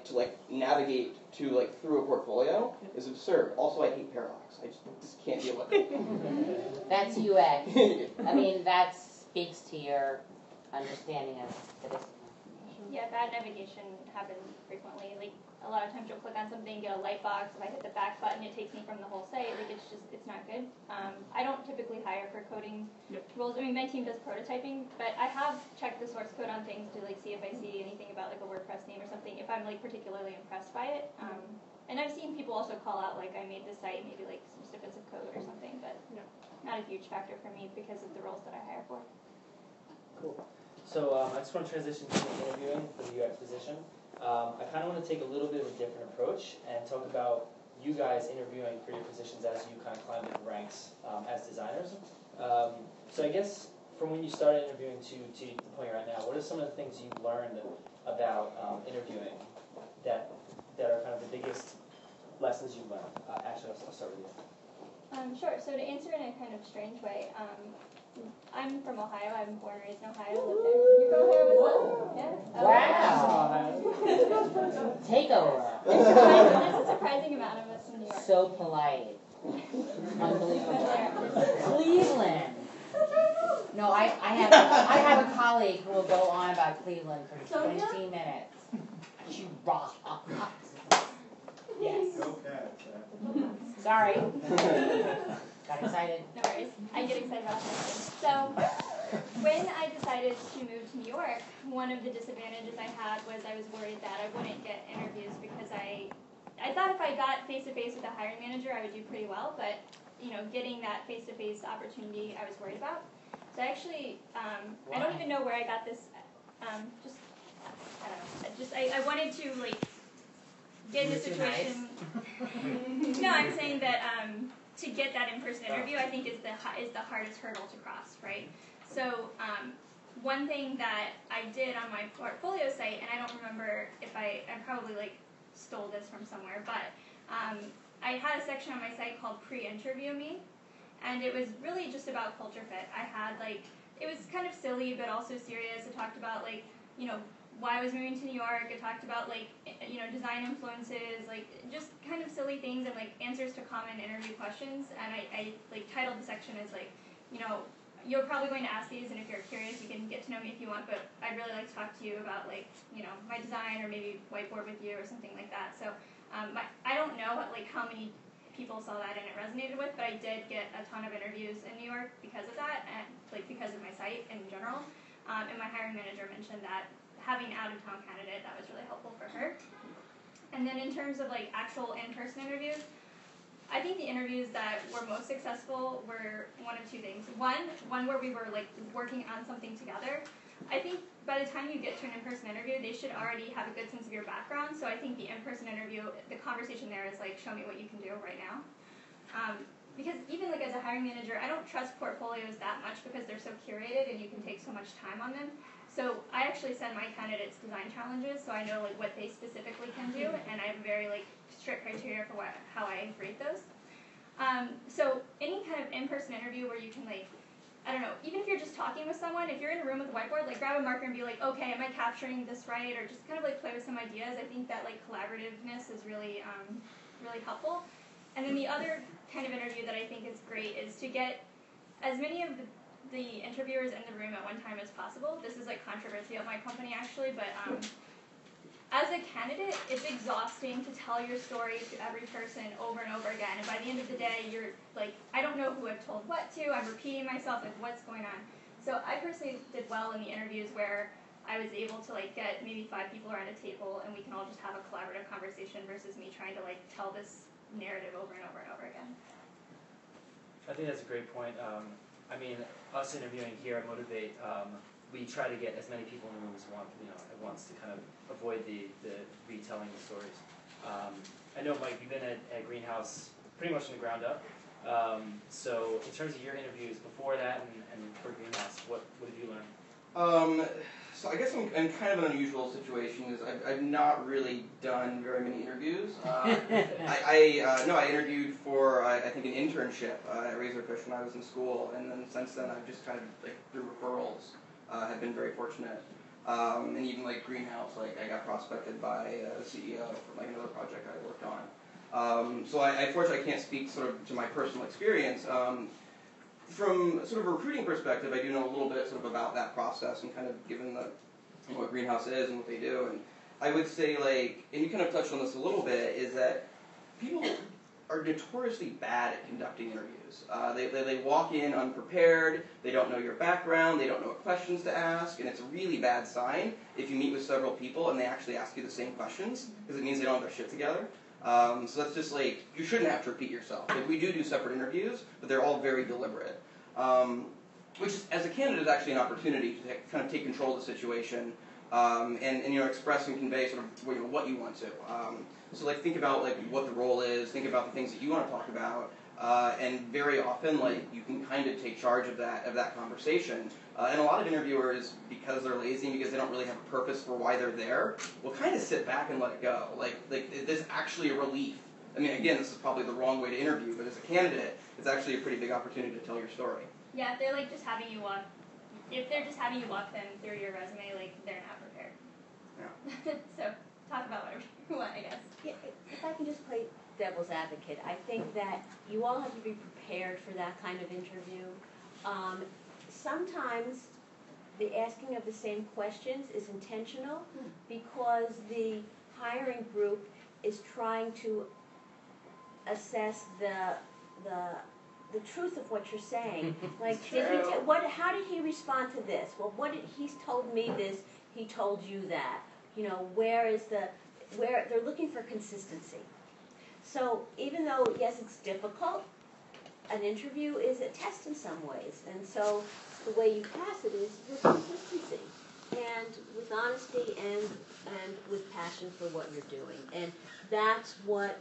to navigate to through a portfolio is absurd. Also, I hate parallax. I just can't deal with it. That's UX. I mean, that speaks to your understanding of the discipline. Yeah, bad navigation happens frequently. A lot of times you'll click on something, get a light box. If I hit the back button, it takes me from the whole site. It's not good. I don't typically hire for coding roles. I mean, my team does prototyping, but I have checked the source code on things to see if I see anything about a WordPress theme or something, if I'm particularly impressed by it. And I've seen people also call out I made this site, maybe some snippets of code or something, but not a huge factor for me because of the roles that I hire for. Cool. So I just want to transition to interviewing for the UX position. I kind of want to take a little bit of a different approach and talk about you guys interviewing for your positions as you kind of climb the ranks as designers. So I guess from when you started interviewing to the point you're at now, what are some of the things you've learned about interviewing that are kind of the biggest lessons you've learned? Actually, I'll start with you. Sure. So to answer in a kind of strange way, I'm from Ohio. I'm born and raised in Ohio. Lived there. You from Ohio as well? Yeah. Wow. Takeover. There's a surprising amount of us in New York. So polite. Unbelievable. Cleveland. No, I have a colleague who will go on about Cleveland for 20 minutes. She rocks. Yes. Go Cats. Sorry. Got excited. No worries. I get excited about things. So, when I decided to move to New York, one of the disadvantages I had was I was worried that I wouldn't get interviews because I thought if I got face-to-face with a hiring manager, I would do pretty well, but, getting that face-to-face opportunity I was worried about. So I actually, I don't even know where I got this, I don't know. I wanted to, get in a situation. No, I'm saying that, to get that in-person interview, I think is the hardest hurdle to cross, right? So one thing that I did on my portfolio site, and I don't remember if I probably stole this from somewhere, but I had a section on my site called Pre-Interview Me, and it was really just about culture fit. I had it was kind of silly but also serious. It talked about why I was moving to New York. It talked about design influences, just kind of silly things and answers to common interview questions. And I titled the section as you're probably going to ask these, and if you're curious, you can get to know me if you want. But I'd really like to talk to you about my design or maybe whiteboard with you or something like that. So I don't know how many people saw that and it resonated with, but I did get a ton of interviews in New York because of that, and because of my site in general. And my hiring manager mentioned that having an out-of-town candidate, that was really helpful for her. And then in terms of actual in-person interviews, I think the interviews that were most successful were one of two things. One where we were working on something together. I think by the time you get to an in-person interview, they should already have a good sense of your background. So I think the in-person interview, the conversation there is show me what you can do right now. Because even as a hiring manager, I don't trust portfolios that much because they're so curated and you can take so much time on them. So I actually send my candidates design challenges, so I know what they specifically can do, and I have very strict criteria for how I rate those. So any kind of in-person interview where you can I don't know, even if you're just talking with someone, if you're in a room with a whiteboard, grab a marker and be okay, am I capturing this right? Or just kind of play with some ideas. I think that collaborativeness is really really helpful. And then the other kind of interview that I think is great is to get as many of the interviewers in the room at one time as possible. This is controversy at my company actually, but as a candidate, it's exhausting to tell your story to every person over and over again. And by the end of the day, you're like, I don't know who I've told what to. I'm repeating myself, like, what's going on? So I personally did well in the interviews where I was able to like get maybe 5 people around a table and we can all just have a collaborative conversation versus me trying to like tell this narrative over and over and over again. I think that's a great point. I mean, us interviewing here at Motivate, we try to get as many people in the room as at once to kind of avoid the retelling the stories. I know, Mike, you've been at Greenhouse pretty much from the ground up. So in terms of your interviews before that and for Greenhouse, what did you learn? So I guess I'm in kind of an unusual situation because I've not really done very many interviews. I interviewed for I think an internship at Razorfish when I was in school, and then since then I've just kind of like through referrals have been very fortunate. And even like Greenhouse, like I got prospected by the CEO for like another project I worked on. So I fortunately can't speak sort of to my personal experience. From sort of a recruiting perspective, I do know a little bit sort of about that process and kind of given what Greenhouse is and what they do. And I would say, like, and you kind of touched on this a little bit, is that people are notoriously bad at conducting interviews. They walk in unprepared, they don't know your background, they don't know what questions to ask, and it's a really bad sign if you meet with several people and they actually ask you the same questions, because it means they don't have their shit together. So that's just like, you shouldn't have to repeat yourself. Like, we do separate interviews, but they're all very deliberate. Which, as a candidate, is actually an opportunity to kind of take control of the situation and express and convey sort of what you want to. So like think about like what the role is, think about the things that you want to talk about, and very often like you can kind of take charge of that conversation. And a lot of interviewers, because they're lazy and because they don't really have a purpose for why they're there, will kind of sit back and let it go. Like there's actually a relief. I mean, again, this is probably the wrong way to interview, but as a candidate, it's actually a pretty big opportunity to tell your story. Yeah, if they're like just having you walk, them through your resume, like they're not prepared. Yeah. So talk about whatever you want, I guess. Yeah, if I can just play devil's advocate, I think that you all have to be prepared for that kind of interview. Sometimes the asking of the same questions is intentional because the hiring group is trying to assess the truth of what you're saying. Like, how did he respond to this? Well, he's told me this, he told you that. Where they're looking for consistency. So even though, yes, it's difficult, an interview is a test in some ways. And so the way you pass it is with consistency and with honesty and with passion for what you're doing. And that's what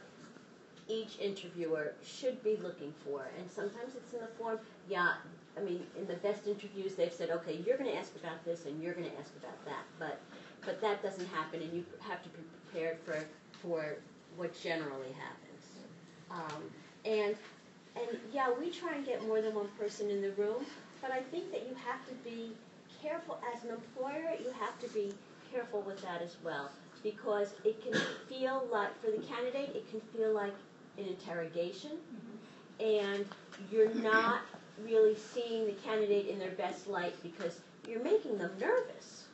each interviewer should be looking for. And sometimes it's in the form, in the best interviews they've said, okay, you're going to ask about this and you're going to ask about that. But that doesn't happen, and you have to be prepared for what generally happens. And we try and get more than one person in the room, but I think that you have to be careful as an employer. You have to be careful with that as well, because it can feel like, for the candidate, it can feel like an interrogation, and you're not really seeing the candidate in their best light because you're making them nervous.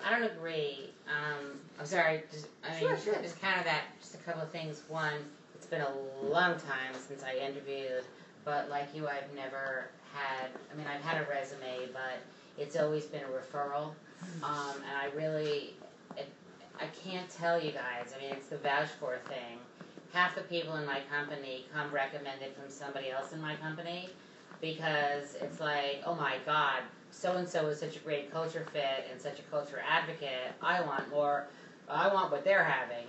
I don't agree. I'm sorry. Sure. Just kind of that. Just a couple of things. One, it's been a long time since I interviewed, but like you, I've never had. I've had a resume, but it's always been a referral. And I can't tell you guys. It's the vouch for thing. Half the people in my company come recommended from somebody else in my company because it's like, oh my God, so-and-so is such a great culture fit and such a culture advocate. I want what they're having,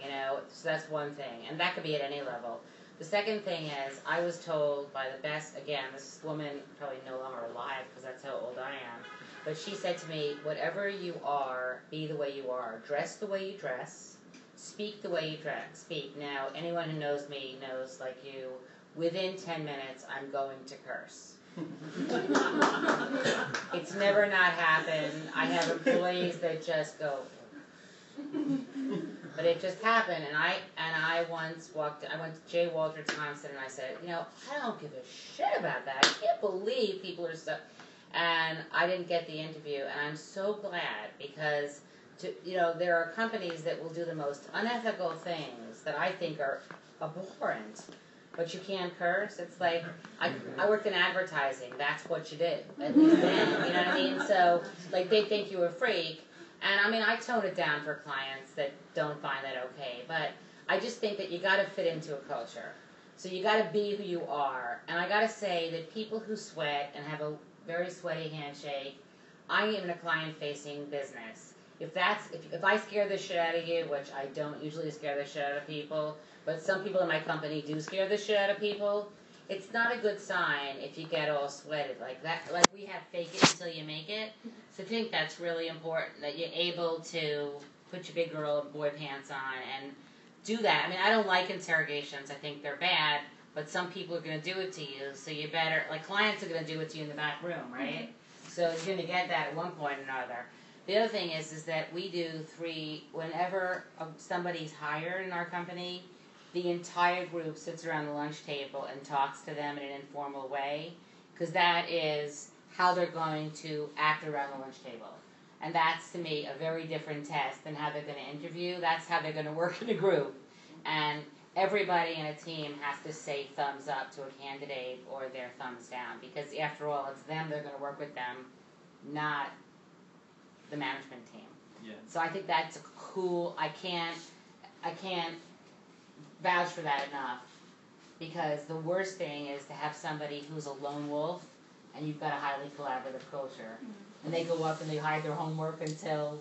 So that's one thing. And that could be at any level. The second thing is, I was told by the best, again, this woman probably no longer alive because that's how old I am, but she said to me, whatever you are, be the way you are. Dress the way you dress. Speak the way you speak. Now, anyone who knows me knows, like you, within 10 minutes, I'm going to curse. It's never not happened. I have employees that just go, but it just happened. And I once I went to J. Walter Thompson and I said, I don't give a shit about that. I can't believe people are so, and I didn't get the interview. And I'm so glad because there are companies that will do the most unethical things that I think are abhorrent, but you can't curse. It's like, I worked in advertising, that's what you did, at least then, you know what I mean? So, like, they think you a freak, and I mean, I tone it down for clients that don't find that okay, but I just think that you gotta fit into a culture. So you gotta be who you are, and I gotta say that people who sweat and have a very sweaty handshake, I am in a client-facing business. If I scare the shit out of you, which I don't usually scare the shit out of people, but some people in my company do scare the shit out of people, it's not a good sign if you get all sweated like that. Like we have fake it until you make it. So I think that's really important, that you're able to put your big girl and boy pants on and do that. I mean, I don't like interrogations. I think they're bad, but some people are going to do it to you, so you better, like clients are going to do it to you in the back room, right? So you're going to get that at one point or another. The other thing is that we do whenever somebody's hired in our company, the entire group sits around the lunch table and talks to them in an informal way, because that is how they're going to act around the lunch table. And that's, to me, a very different test than how they're going to interview. That's how they're going to work in a group. And everybody in a team has to say thumbs up to a candidate or their thumbs down, because after all, it's them, they're going to work with them, not the management team. Yeah. So I think that's cool. I can't vouch for that enough, because the worst thing is to have somebody who's a lone wolf and you've got a highly collaborative culture, and they go up and they hide their homework until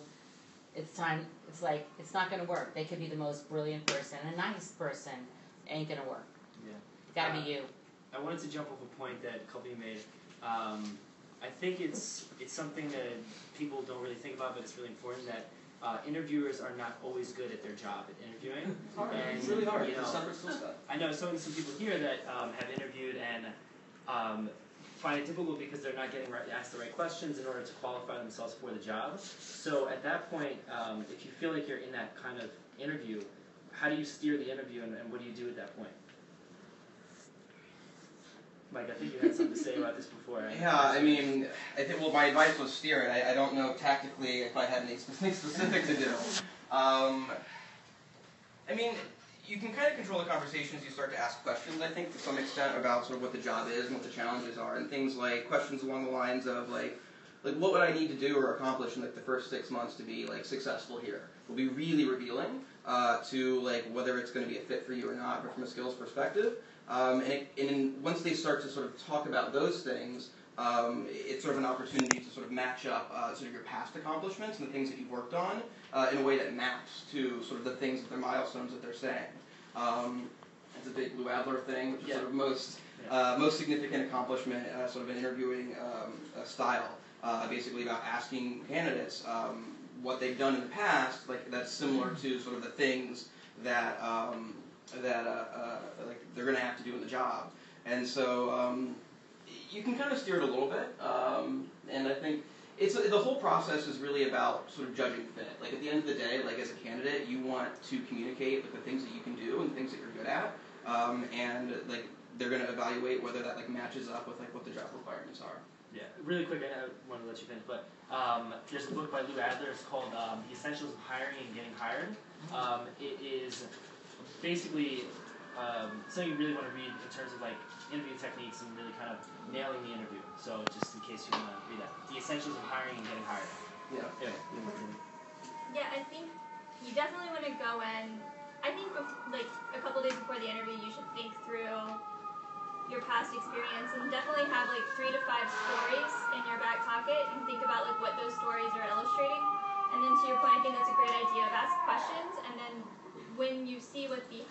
it's time. It's like, it's not going to work. They could be the most brilliant person, a nice person, ain't going to work. Yeah. It's got to be you. I wanted to jump off a point that a couple of you made. I think it's something that people don't really think about, but it's really important that interviewers are not always good at their job at interviewing. It's hard. And, It's really hard. You know, It's separate skill set. I know some people here that have interviewed and find it difficult because they're not getting asked the right questions in order to qualify themselves for the job. So at that point, if you feel like you're in that kind of interview, how do you steer the interview, and what do you do at that point? Mike, I think you had something to say about this before. Yeah, I mean, I think, well, my advice was steer it. I don't know tactically if I had anything specific to do. I mean, you can kind of control the conversations. You start to ask questions, I think, to some extent about sort of what the job is and what the challenges are, and things like questions along the lines of, like what would I need to do or accomplish in like the first 6 months to be like successful here? Will be really revealing to like whether it's going to be a fit for you or not, but from a skills perspective. And once they start to sort of talk about those things, it's sort of an opportunity to sort of match up sort of your past accomplishments and the things that you've worked on in a way that maps to sort of the things that their milestones that they're saying. It's a big Lou Adler thing, which is sort of most significant accomplishment, sort of an interviewing style, basically about asking candidates what they've done in the past, like that's similar to sort of the things that like they're going to have to do in the job. And so you can kind of steer it a little bit, and I think the whole process is really about sort of judging fit. Like at the end of the day, like as a candidate, you want to communicate like the things that you can do and things that you're good at, and like they're going to evaluate whether that like matches up with like what the job requirements are. Yeah, really quick, I want to let you finish, but there's a book by Lou Adler. It's called The Essentials of Hiring and Getting Hired. It is basically something you really want to read in terms of like interview techniques and really kind of nailing the interview. So just in case you want to read that, The Essentials of Hiring and Getting Hired. Yeah. Anyway. Yeah, I think you definitely want to go in. I think like a couple days before the interview, you should think through your past experience and definitely have like 3 to 5 stories in your back pocket and think about like what those stories are illustrating. And then to your point, I think that's a great idea of ask questions, and then when you see what the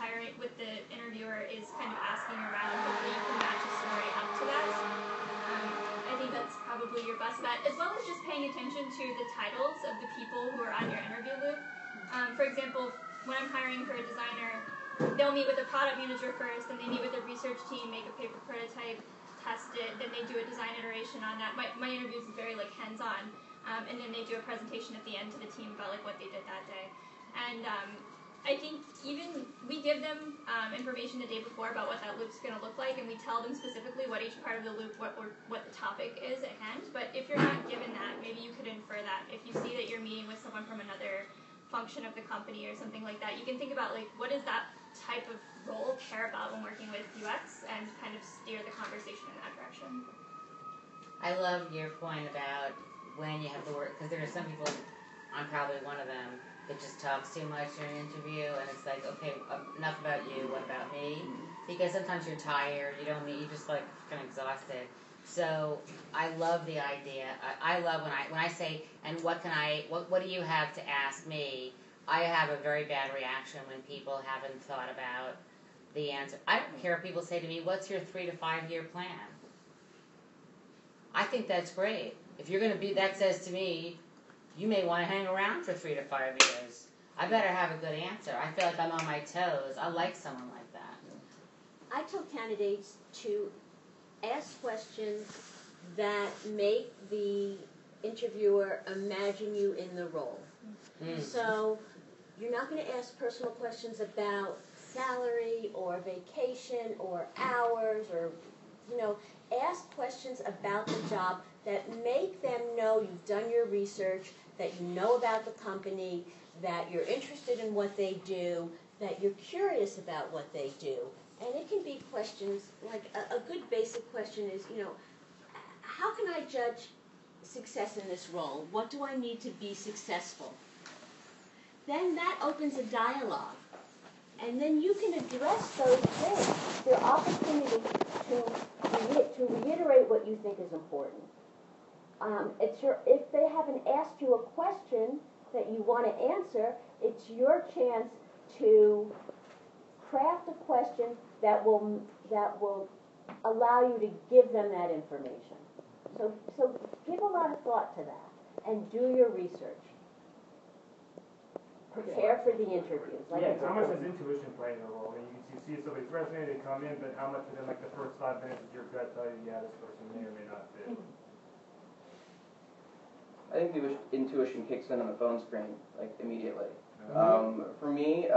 interviewer is kind of asking around, hopefully you can match a story up to that. I think that's probably your best bet, as well as just paying attention to the titles of the people who are on your interview loop. For example, when I'm hiring for a designer, they'll meet with a product manager first, then they meet with a research team, make a paper prototype, test it, then they do a design iteration on that. My interviews is very like hands-on, and then they do a presentation at the end to the team about like what they did that day. And I think even we give them information the day before about what that loop's going to look like, and we tell them specifically what each part of the loop, what the topic is at hand. But if you're not given that, maybe you could could infer that. If you see that you're meeting with someone from another function of the company or something like that, you can think about like what does that type of role care about when working with UX and kind of steer the conversation in that direction. I love your point about when you have to work, because there are some people, I'm probably one of them, that just talks too much in an interview, and it's like, okay, enough about you, what about me? Because sometimes you're tired, you don't meet, you're just like kind of exhausted. So I love the idea. I love when I say, and what do you have to ask me? I have a very bad reaction when people haven't thought about the answer. I don't care if people say to me, what's your 3 to 5 year plan? I think that's great. If you're going to be, that says to me, you may want to hang around for 3 to 5 years. I better have a good answer. I feel like I'm on my toes. I like someone like that. I tell candidates to ask questions that make the interviewer imagine you in the role. So you're not going to ask personal questions about salary or vacation or hours or, ask questions about the job that make them know you've done your research, that you know about the company, that you're interested in what they do, that you're curious about what they do. And it can be questions, like a good basic question is, how can I judge success in this role? What do I need to be successful? Then that opens a dialogue. And then you can address those things. There are opportunities to reiterate what you think is important. If they haven't asked you a question that you want to answer, it's your chance to craft a question that will allow you to give them that information. So give a lot of thought to that and do your research. Prepare for the interviews. How much does intuition play in the role? I mean, you see somebody's resume, they come in, but how much within like the first 5 minutes does your gut tell you, yeah, this person may or may not fit? I think the intuition kicks in on the phone screen, like, immediately. For me,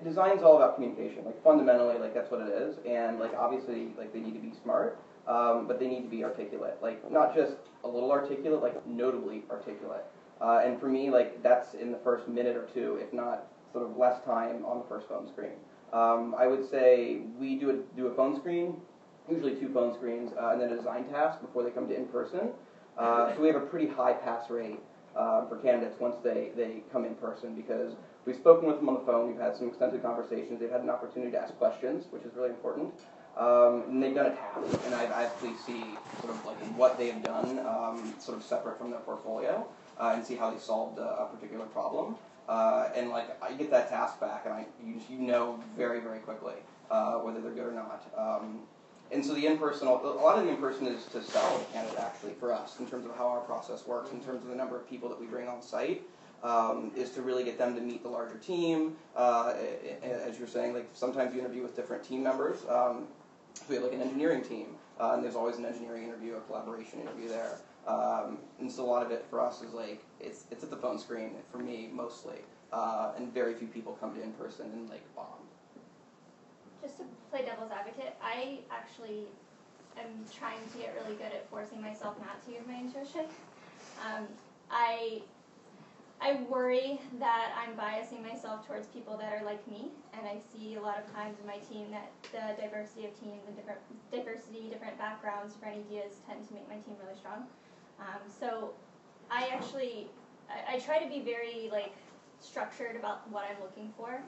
design's all about communication. Like, fundamentally, like, that's what it is. And, like, obviously, like, they need to be smart, but they need to be articulate. Like, not just a little articulate, like, notably articulate. And for me, like, that's in the first minute or two, if not sort of less time on the first phone screen. I would say we do a phone screen, usually 2 phone screens, and then a design task before they come to in-person. So we have a pretty high pass rate for candidates once they come in person, because we've spoken with them on the phone, we've had some extensive conversations, they've had an opportunity to ask questions, which is really important, and they've done a task, and I actually see sort of like what they've done sort of separate from their portfolio, and see how they solved a particular problem. And like I get that task back, and you know very, very quickly whether they're good or not. And so the in-person, a lot of the in-person is to sell the candidate, actually, for us, in terms of how our process works, in terms of the number of people that we bring on site, is to really get them to meet the larger team. As you're saying, like, sometimes you interview with different team members. So we have like an engineering team, and there's always an engineering interview, a collaboration interview there. And so a lot of it for us is like, it's at the phone screen, for me, mostly. And very few people come to in-person and like bomb. Just to play devil's advocate, I actually am trying to get really good at forcing myself not to use my intuition. I worry that I'm biasing myself towards people that are like me, and I see a lot of times in my team that the diversity of teams and different backgrounds, different ideas tend to make my team really strong. So I try to be very like structured about what I'm looking for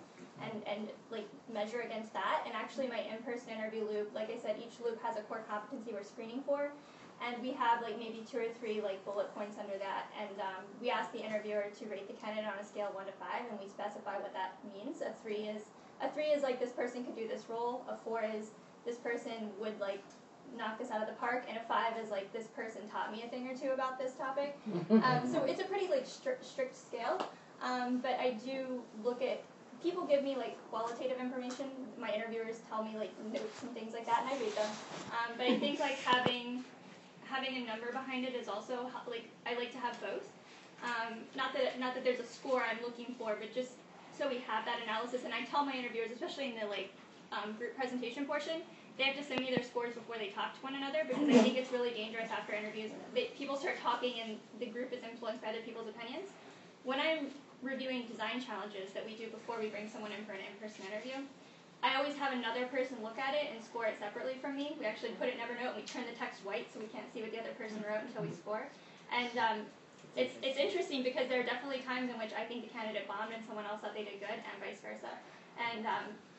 and like measure against that. And actually my in-person interview loop, like I said, each loop has a core competency we're screening for, and we have like maybe 2 or 3 like bullet points under that, and we ask the interviewer to rate the candidate on a scale of 1 to 5, and we specify what that means. A 3 is like this person could do this role, a 4 is this person would like knock this out of the park, and a 5 is like this person taught me a thing or two about this topic. So it's a pretty like strict scale. But I do look at, people give me like qualitative information, my interviewers tell me like notes and things like that, and I read them. But I think like having a number behind it is also, like, I like to have both. Not that there's a score I'm looking for, but just so we have that analysis. And I tell my interviewers, especially in the like group presentation portion, they have to send me their scores before they talk to one another, because I think it's really dangerous after interviews. People start talking and the group is influenced by other people's opinions. When I'm reviewing design challenges that we do before we bring someone in for an in-person interview, I always have another person look at it and score it separately from me. We actually put it in Evernote and we turn the text white so we can't see what the other person wrote until we score. And it's interesting because there are definitely times in which I think the candidate bombed and someone else thought they did good, and vice versa. And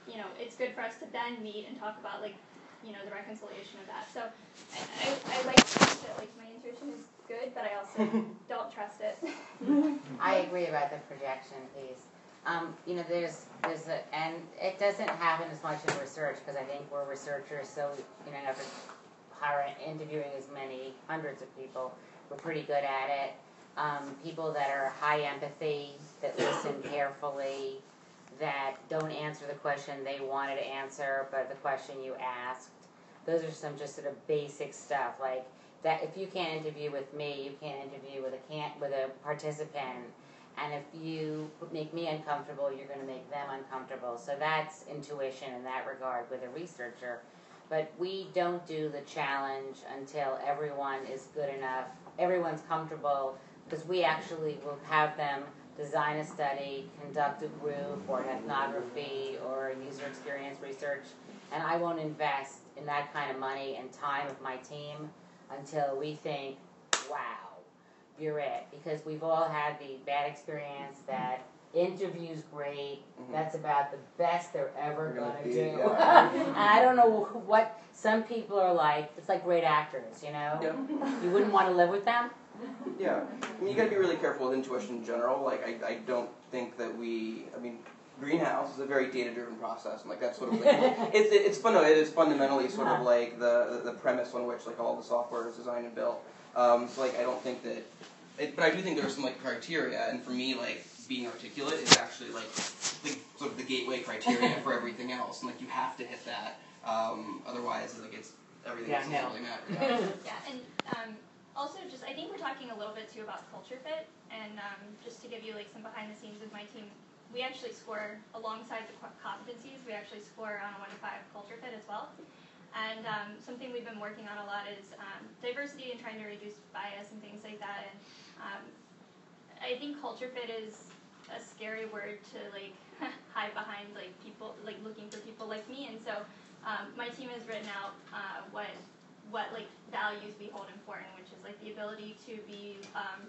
you know, it's good for us to then meet and talk about, like, you know, the reconciliation of that. So I like to think that, like, my intuition is good, but I also don't trust it. I agree about the projection piece. You know, and it doesn't happen as much in research because I think we're researchers, so, you know, after interviewing as many hundreds of people, we're pretty good at it. People that are high empathy, that listen carefully, that don't answer the question they wanted to answer, but the question you asked. Those are some just sort of basic stuff, like that. If you can't interview with me, you can't interview with a participant. And if you make me uncomfortable, you're going to make them uncomfortable. So that's intuition in that regard with a researcher. But we don't do the challenge until everyone is good enough, everyone's comfortable, because we actually will have them design a study, conduct a group, or an ethnography, or a user experience research. And I won't invest in that kind of money and time with my team until we think, wow, you're it. Because we've all had the bad experience that interview's great, that's about the best they're ever going to do. And I don't know what some people are like. It's like great actors, you know? Yeah. You wouldn't want to live with them? Yeah. I mean, you gotta be really careful with intuition in general. Like, I don't think that Greenhouse is a very data-driven process, and like that's sort of like, it's fun. It is fundamentally sort of like the premise on which like all the software is designed and built. So like I don't think that, but I do think there are some like criteria, and for me like being articulate is actually like sort of the gateway criteria for everything else, and like you have to hit that. Otherwise, like it's everything else doesn't really matter. Yeah, and also just I think we're talking a little bit too about culture fit, and just to give you like some behind the scenes with my team. We actually score, alongside the competencies, we actually score on a 1 to 5 culture fit as well. And something we've been working on a lot is diversity and trying to reduce bias and things like that. And I think culture fit is a scary word to like hide behind, like people, like looking for people like me. And so my team has written out what like values we hold important, which is like the ability to be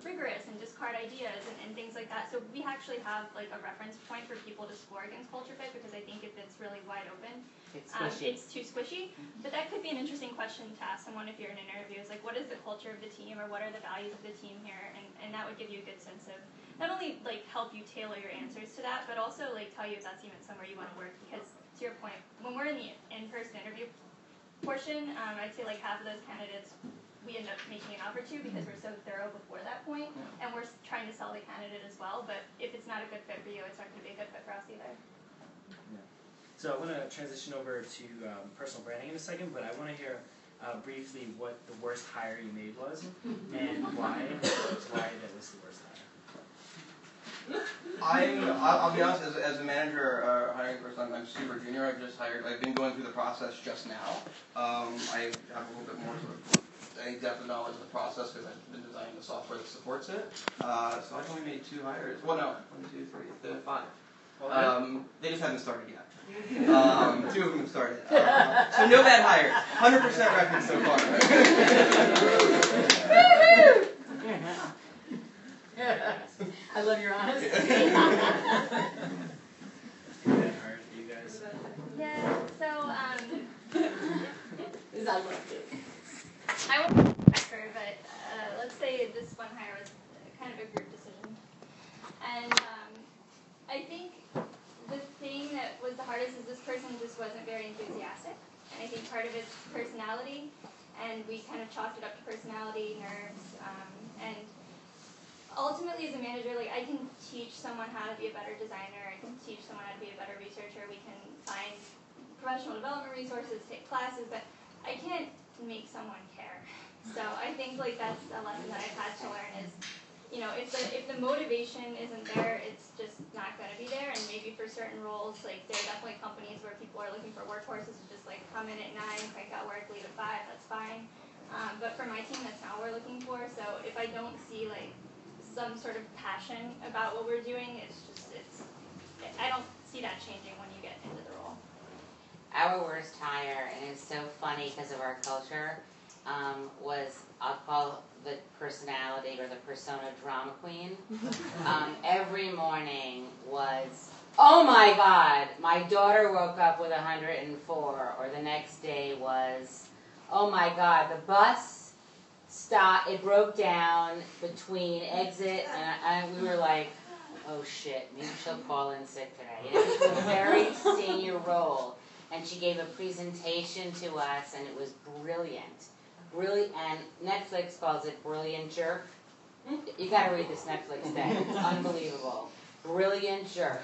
rigorous and discard ideas and things like that. So we actually have like a reference point for people to score against culture fit, because I think if it's really wide open, it's too squishy. But that could be an interesting question to ask someone if you're in an interview. Is like, what is the culture of the team, or what are the values of the team here? And that would give you a good sense of not only like help you tailor your answers to that, but also like tell you if that's even somewhere you want to work. Because to your point, when we're in the in-person interview portion, I'd say like half of those candidates we end up making an offer to because we're so thorough before that point, and we're trying to sell the candidate as well. But if it's not a good fit for you, it's not going to be a good fit for us either. Yeah. So I want to transition over to personal branding in a second, but I want to hear briefly what the worst hire you made was and why that was the worst hire. I'll be honest, as a manager hiring person, I'm super junior. I've been going through the process just now. I have a little bit more sort of depth of knowledge of the process because I've been designing the software that supports it. So I've only made 2 hires. Well, no, 1, 2, 3, 5. They just haven't started yet. 2 of them have started. So no bad hires. 100% reference so far. I love your honesty. You guys? Yeah, so I love it. I won't record, but let's say this one hire was kind of a group decision. And I think the thing that was the hardest is this person just wasn't very enthusiastic. And I think part of it's personality, and we kind of chalked it up to personality, nerves, and ultimately as a manager, like I can teach someone how to be a better designer, I can teach someone how to be a better researcher, we can find professional development resources, take classes, but I can't make someone care. So I think like that's a lesson that I've had to learn is if the motivation isn't there, it's just not going to be there. And maybe for certain roles, like there are definitely companies where people are looking for workhorses to just like come in at 9, crank out work, leave at 5. That's fine. But for my team, that's not what we're looking for. So if I don't see like some sort of passion about what we're doing, I don't see that changing when you get into the role. Our worst hire, and it's so funny because of our culture, was, I'll call the personality or the persona drama queen. Every morning was, oh my God, my daughter woke up with 104, or the next day was, oh my God, the bus stopped, it broke down between exit, and we were like, oh shit, maybe she'll call in sick today. And it was a very senior role. And she gave a presentation to us, and it was brilliant. And Netflix calls it Brilliant Jerk. You gotta read this Netflix thing. It's unbelievable. Brilliant Jerk.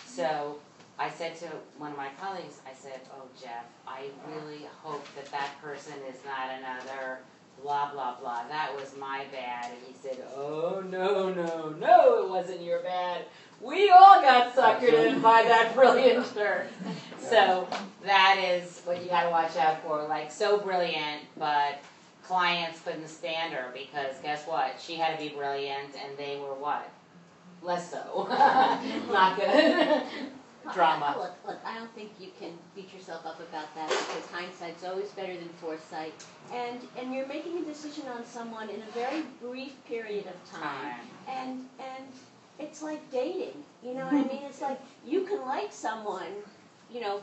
So I said to one of my colleagues, I said, oh, Jeff, I really hope that person is not another blah, blah, blah. That was my bad. And he said, oh, no, it wasn't your bad. We all got suckered in by that brilliant jerk. So that is what you got to watch out for. Like, so brilliant, but clients couldn't stand her because guess what? She had to be brilliant, and they were what? Less so. Not good. Drama. Look, I don't think you can beat yourself up about that because hindsight's always better than foresight. And you're making a decision on someone in a very brief period of time. And it's like dating, you know what I mean? It's like you can like someone,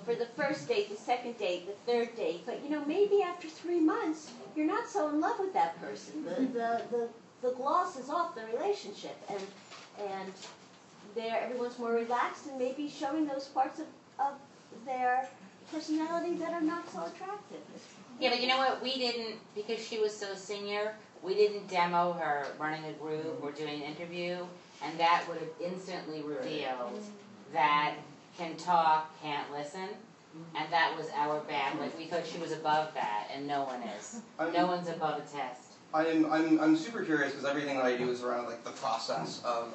for the first date, the second date, the third date, but maybe after 3 months you're not so in love with that person. The gloss is off the relationship, and everyone's more relaxed and maybe showing those parts of their personality that are not so attractive. Yeah, but you know what? We didn't, because she was so senior, we didn't demo her running a group or doing an interview, and that would have instantly revealed that can talk, can't listen, and that was our bad. Like, we thought she was above that, and no one is. No one's above a test. I'm super curious because everything that I do is around like the process of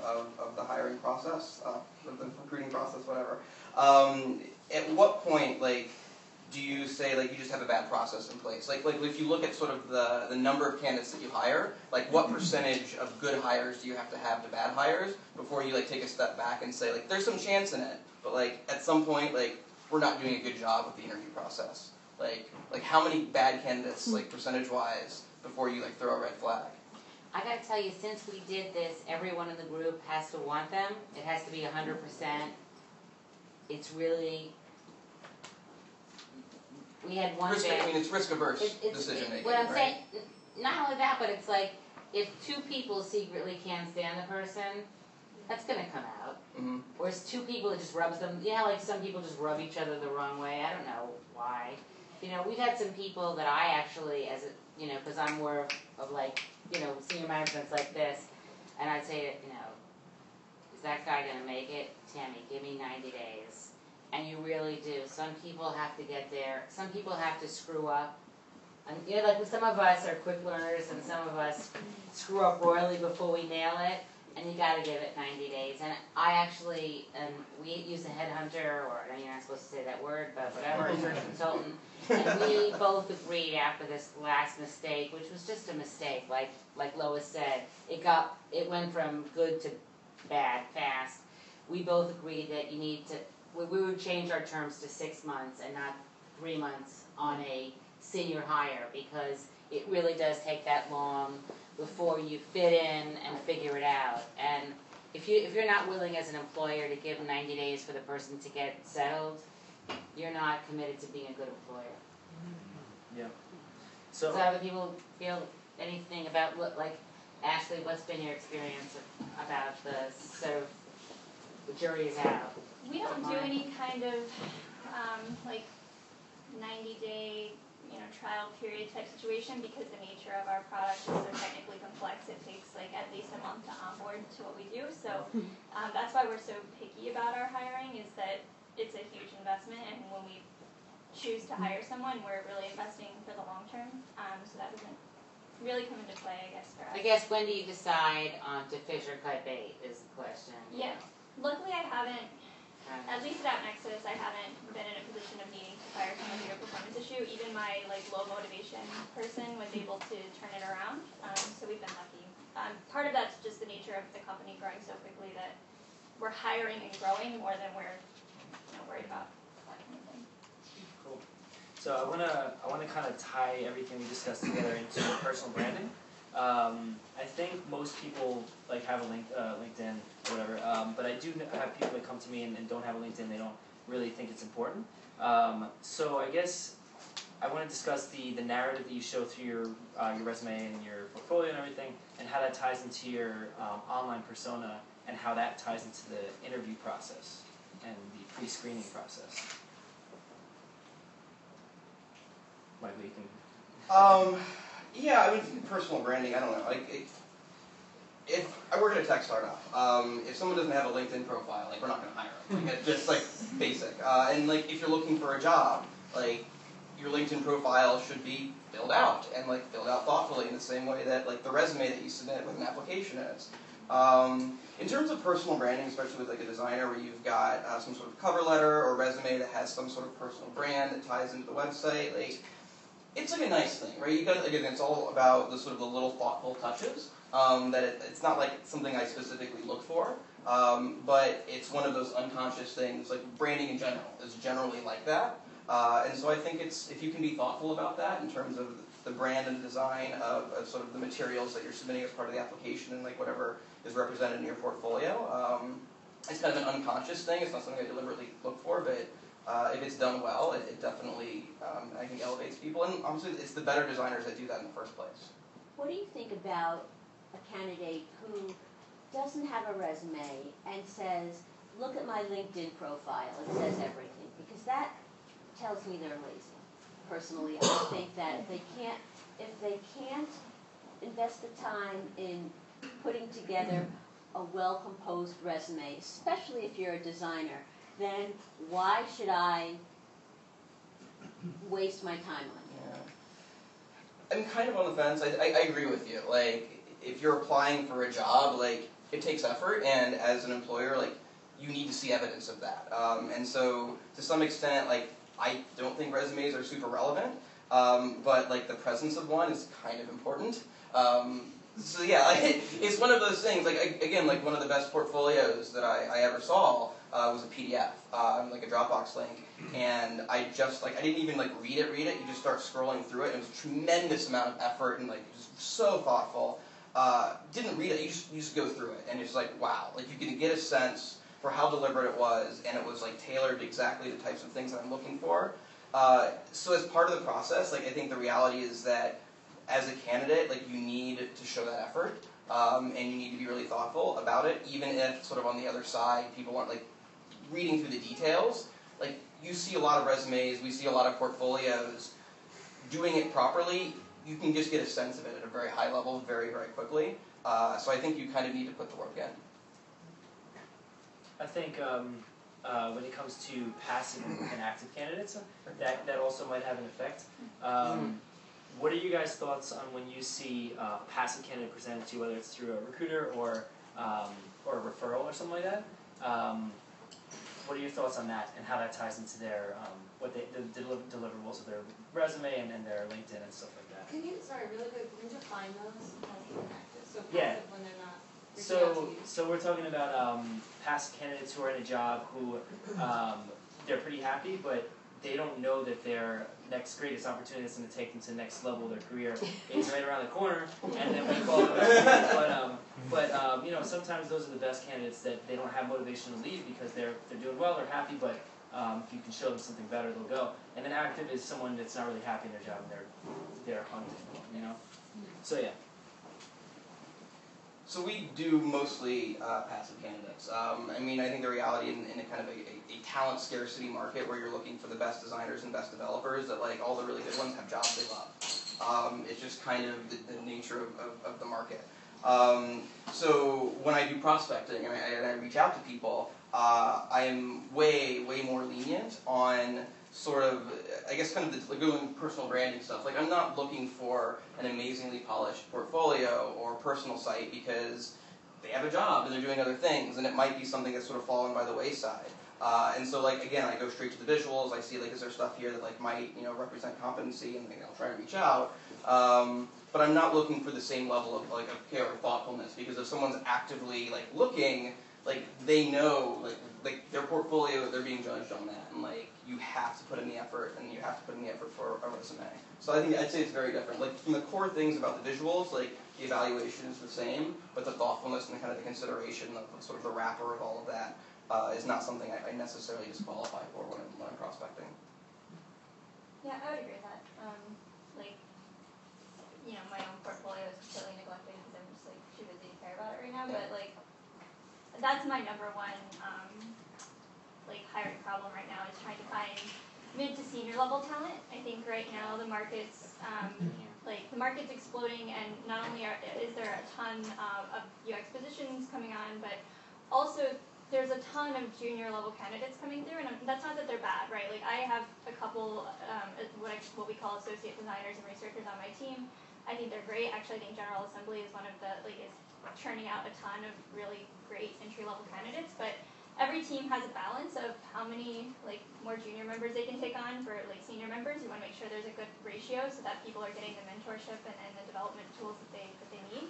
the hiring process, the recruiting process, whatever. At what point, do you say you just have a bad process in place? Like if you look at sort of the number of candidates that you hire, what percentage of good hires do you have to bad hires before you take a step back and say there's some chance in it, but at some point we're not doing a good job with the interview process. Like how many bad candidates percentage wise before you throw a red flag? I gotta tell you, since we did this, everyone in the group has to want them. It has to be 100%. It's really, we had one it's risk averse decision making. What I'm saying, not only that, but it's like if 2 people secretly can't stand the person, that's gonna come out. Mm-hmm. Or it's 2 people that just rubs them. Some people just rub each other the wrong way. I don't know why. We've had some people that I actually, because I'm more of senior management's like this, and I'd say, is that guy going to make it? Tammy, give me 90 days. And you really do. Some people have to get there. Some people have to screw up. And, some of us are quick learners, and some of us screw up royally before we nail it, and you got to give it 90 days. And I actually, we use a headhunter, or I know you're not supposed to say that word, but whatever, a search consultant. And we both agreed after this last mistake, which was just a mistake, like Lois said, it went from good to bad fast. We both agreed that you need to, we would change our terms to 6 months and not 3 months on a senior hire, because it really does take that long before you fit in and figure it out. And if you're not willing as an employer to give 90 days for the person to get settled, you're not committed to being a good employer. Yeah. So other people feel anything about Ashley, what's been your experience about the sort of the jury is out? We don't do any kind of 90-day trial period type situation because the nature of our product is so technically complex. It takes at least a month to onboard to what we do. So that's why we're so picky about our hiring, is that it's a huge investment, and when we choose to hire someone, we're really investing for the long term. So that doesn't really come into play, I guess, for us. I guess when do you decide to fish or cut bait is the question. Yeah. Luckily, I haven't, at least at Nexus, I haven't been in a position of needing to fire someone due to a performance issue. Even my low motivation person was able to turn it around. So we've been lucky. Part of that's just the nature of the company growing so quickly that we're hiring and growing more than we're worried about that kind of thing. Cool. So I wanna kind of tie everything we discussed together into personal branding. I think most people have a LinkedIn or whatever, but I do have people that come to me and don't have a LinkedIn. They don't really think it's important. So I guess I want to discuss the narrative that you show through your resume and your portfolio and everything, and how that ties into your online persona, and how that ties into the interview process and the pre-screening process. Michael, you can. Yeah, I mean, personal branding, I don't know. If I work at a tech startup, if someone doesn't have a LinkedIn profile, we're not going to hire them. It's just, basic. And, if you're looking for a job, your LinkedIn profile should be filled out, and, filled out thoughtfully in the same way that, the resume that you submit with an application is. In terms of personal branding, especially with, a designer where you've got some sort of cover letter or resume that has some sort of personal brand that ties into the website, it's a nice thing, right? You got again, it's all about the sort of the little thoughtful touches. That it's not something I specifically look for, but it's one of those unconscious things. Branding in general is generally like that, and so I think if you can be thoughtful about that in terms of the brand and design of sort of the materials that you're submitting as part of the application and whatever is represented in your portfolio. It's kind of an unconscious thing. It's not something I deliberately look for, but if it's done well, it definitely, I think, elevates people. And obviously, it's the better designers that do that in the first place. What do you think about a candidate who doesn't have a resume and says, look at my LinkedIn profile, it says everything? Because that tells me they're lazy. Personally, I think that if they can't invest the time in putting together a well-composed resume, especially if you're a designer, then why should I waste my time on you? Yeah. I'm kind of on the fence. I agree with you. If you're applying for a job, it takes effort, and as an employer, you need to see evidence of that. And so, to some extent, I don't think resumes are super relevant, but the presence of one is kind of important. So yeah, it's one of those things. Again, one of the best portfolios that I ever saw was a PDF, a Dropbox link, and I didn't even read it. You just start scrolling through it, and it was a tremendous amount of effort and just so thoughtful. Didn't read it. You just go through it, and it's wow. You can get a sense for how deliberate it was, and it was tailored to exactly the types of things that I'm looking for. So as part of the process, I think the reality is that as a candidate, you need to show that effort, and you need to be really thoughtful about it, even if sort of on the other side people aren't reading through the details. You see a lot of resumes, we see a lot of portfolios. Doing it properly, you can just get a sense of it at a very high level very, very quickly. So I think you kind of need to put the work in. I think when it comes to passive and active candidates, that also might have an effect. What are you guys' thoughts on when you see a passive candidate presented to you, whether it's through a recruiter or a referral or something like that? What are your thoughts on that, and how that ties into their the deliverables of their resume and their LinkedIn and stuff like that? Sorry, really quick, can you define those passive and active? So passive Yeah. when they're not reaching out to you. So we're talking about passive candidates who are in a job who they're pretty happy, but they don't know that their next greatest opportunity that's going to take them to the next level of their career is right around the corner, and then we call them out. But sometimes those are the best candidates that they don't have motivation to leave because they're doing well, they're happy, but if you can show them something better, they'll go. And then active is someone that's not really happy in their job and they're hunting, So yeah. So we do mostly passive candidates. I think the reality in a kind of a talent scarcity market where you're looking for the best designers and best developers, that all the really good ones have jobs they love. It's just kind of the nature of the market. So when I do prospecting and I reach out to people, I am way more lenient on sort of, I guess, kind of the doing personal branding stuff. Like, I'm not looking for an amazingly polished portfolio or personal site because they have a job and they're doing other things, and it might be something that's sort of fallen by the wayside. And so, like, again, I go straight to the visuals. I see, like, is there stuff here that, like, might, represent competency, and I'll try to reach out. But I'm not looking for the same level of, like, of care or thoughtfulness, because if someone's actively, like, looking, like, they know, like their portfolio, they're being judged on that, and, like, you have to put in the effort, and you have to put in the effort for a resume. So I'd say it's very different. Like, from the core things about the visuals, like, the evaluation is the same, but the thoughtfulness and kind of the consideration of sort of the wrapper of all of that is not something I necessarily disqualify for when I'm prospecting. Yeah, I would agree with that. My own portfolio is completely neglected because I'm just, like, too busy to care about it right now, but, like, that's my number one, hiring problem right now, is trying to find mid to senior level talent. I think right now the market's, the market's exploding, and not only is there a ton of UX positions coming on, but also there's a ton of junior level candidates coming through, and that's not that they're bad, right? Like, I have a couple, what we call associate designers and researchers on my team. I think they're great. Actually, I think General Assembly is one of the, is churning out a ton of really great entry-level candidates, but every team has a balance of how many, more junior members they can take on for, senior members. You want to make sure there's a good ratio so that people are getting the mentorship and the development tools that they need.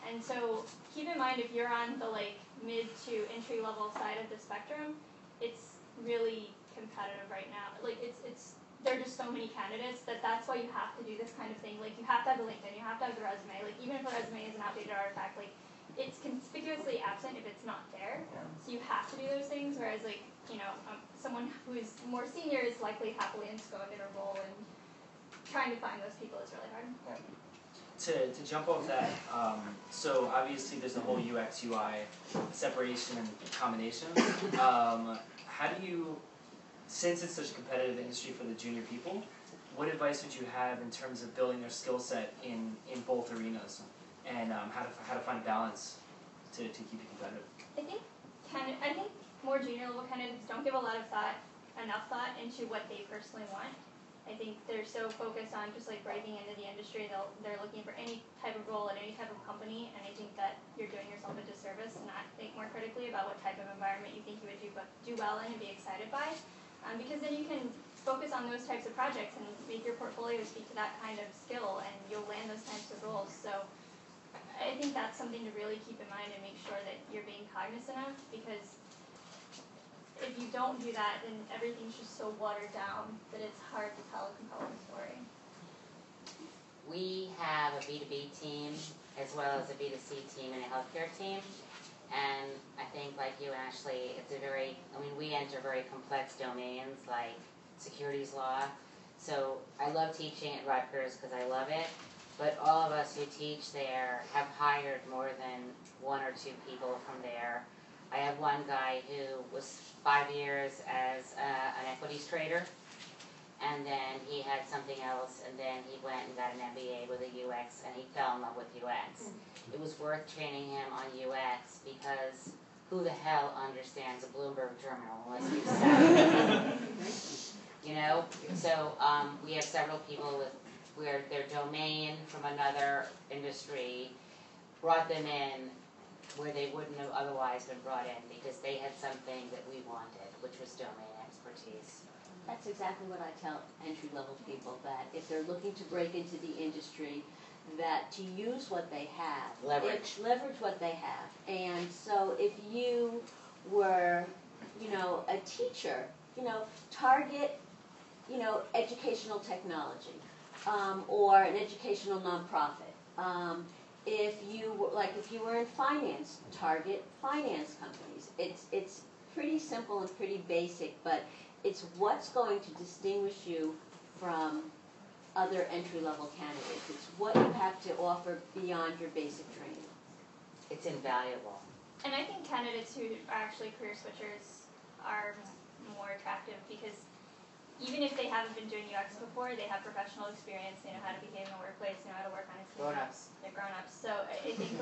And so keep in mind, if you're on the, mid to entry-level side of the spectrum, it's really competitive right now. There are just so many candidates that's why you have to do this kind of thing. Like, you have to have the LinkedIn, you have to have the resume. Like, even if a resume is an outdated artifact, it's conspicuously absent if it's not there. So you have to do those things, whereas, someone who's more senior is likely happily ensconced in a role, and trying to find those people is really hard. To jump off that, so obviously there's the whole UX, UI separation and combination. How do you, since it's such a competitive industry for the junior people, what advice would you have in terms of building their skill set in both arenas, and how to find a balance to keep it competitive? I think more junior level candidates don't give a lot of enough thought into what they personally want. I think they're so focused on just breaking into the industry, they're looking for any type of role at any type of company, and I think that you're doing yourself a disservice to not think more critically about what type of environment you think you would do well in and be excited by, because then you can focus on those types of projects and make your portfolio speak to that kind of skill, and you'll land those types of roles. So I think that's something to really keep in mind and make sure that you're being cognizant of, because if you don't do that, then everything's just so watered down that it's hard to tell a compelling story. We have a B2B team as well as a B2C team and a healthcare team. And I think, like you, Ashley, we enter very complex domains like securities law. So I love teaching at Rutgers because I love it. But all of us who teach there have hired more than one or two people from there. I have one guy who was 5 years as an equities trader, and then he had something else, and then he went and got an MBA with a UX, and he fell in love with UX. It was worth training him on UX because who the hell understands a Bloomberg terminal unless you study it? So we have several people where their domain from another industry brought them in where they wouldn't have otherwise been brought in because they had something that we wanted, which was domain expertise. That's exactly what I tell entry-level people, that if they're looking to break into the industry, that to use what they have. Leverage what they have. And so if you were, a teacher, target, educational technology, or an educational nonprofit. If you were in finance, target finance companies. It's pretty simple and pretty basic, but it's what's going to distinguish you from other entry-level candidates. It's what you have to offer beyond your basic training. It's invaluable. And I think candidates who are actually career switchers are more attractive because even if they haven't been doing UX before, they have professional experience, they know how to behave in the workplace, they know how to work on a team. Grown-ups. They're grown-ups. So I think,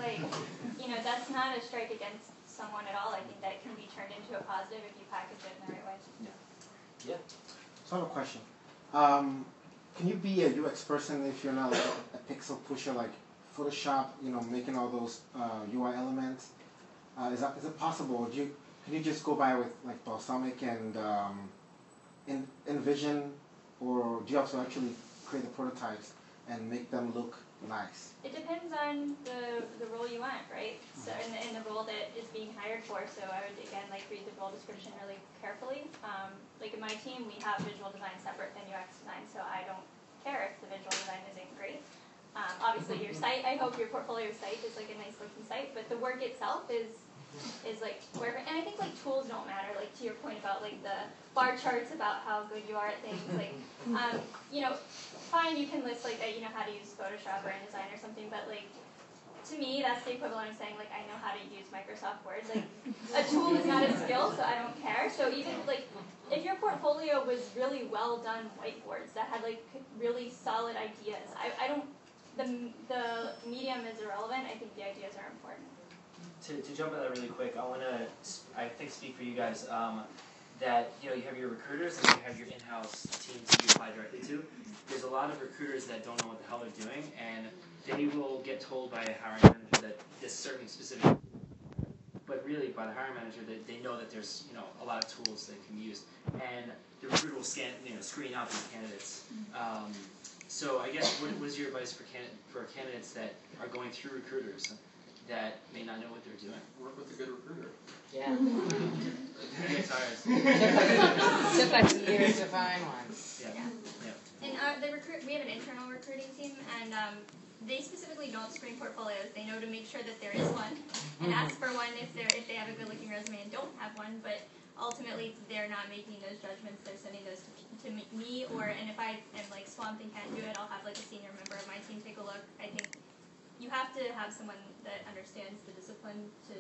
that's not a strike against someone at all. I think that can be turned into a positive if you package it in the right way. Yeah. So So I have a question. Can you be a UX person if you're not like a pixel pusher like Photoshop, making all those UI elements? Is it possible? Or can you just go by with like Balsamic and InVision, or do you have to actually create the prototypes and make them look nice? It depends on the role you want, right? So in the role that is being hired for. So I would again read the role description really carefully. Like in my team, we have visual design separate than UX design, so I don't care if the visual design isn't great. Obviously, your site. I hope your portfolio site is like a nice looking site, but the work itself is like wherever. And I think like tools don't matter. Like to your point about like the bar charts about how good you are at things. Like fine, you can list like that you know how to use Photoshop or InDesign or something, but like to me that's the equivalent of saying like I know how to use Microsoft Word. Like a tool is not a skill, so I don't care. So even like if your portfolio was really well done whiteboards that had like really solid ideas, I don't. The medium is irrelevant. I think the ideas are important. To jump on that really quick, I want to, I think, speak for you guys that you have your recruiters and you have your in-house teams that you apply directly to. There's a lot of recruiters that don't know what the hell they're doing, and they will get told by a hiring manager that this certain specific, but really by the hiring manager that they know that there's a lot of tools they can use, and the recruiter will screen out these candidates. So I guess what is your advice for candidates that are going through recruiters that may not know what they're doing? Work with a good recruiter. Yeah. Get tired. Took us years to find one. Yeah. And we have an internal recruiting team, and they specifically don't screen portfolios. They know to make sure that there is one, and ask for one if they have a good-looking resume and don't have one. But ultimately, they're not making those judgments. They're sending those to me, and if I am like swamped and can't do it, I'll have like a senior member of my team take a look. I think you have to have someone that understands the discipline to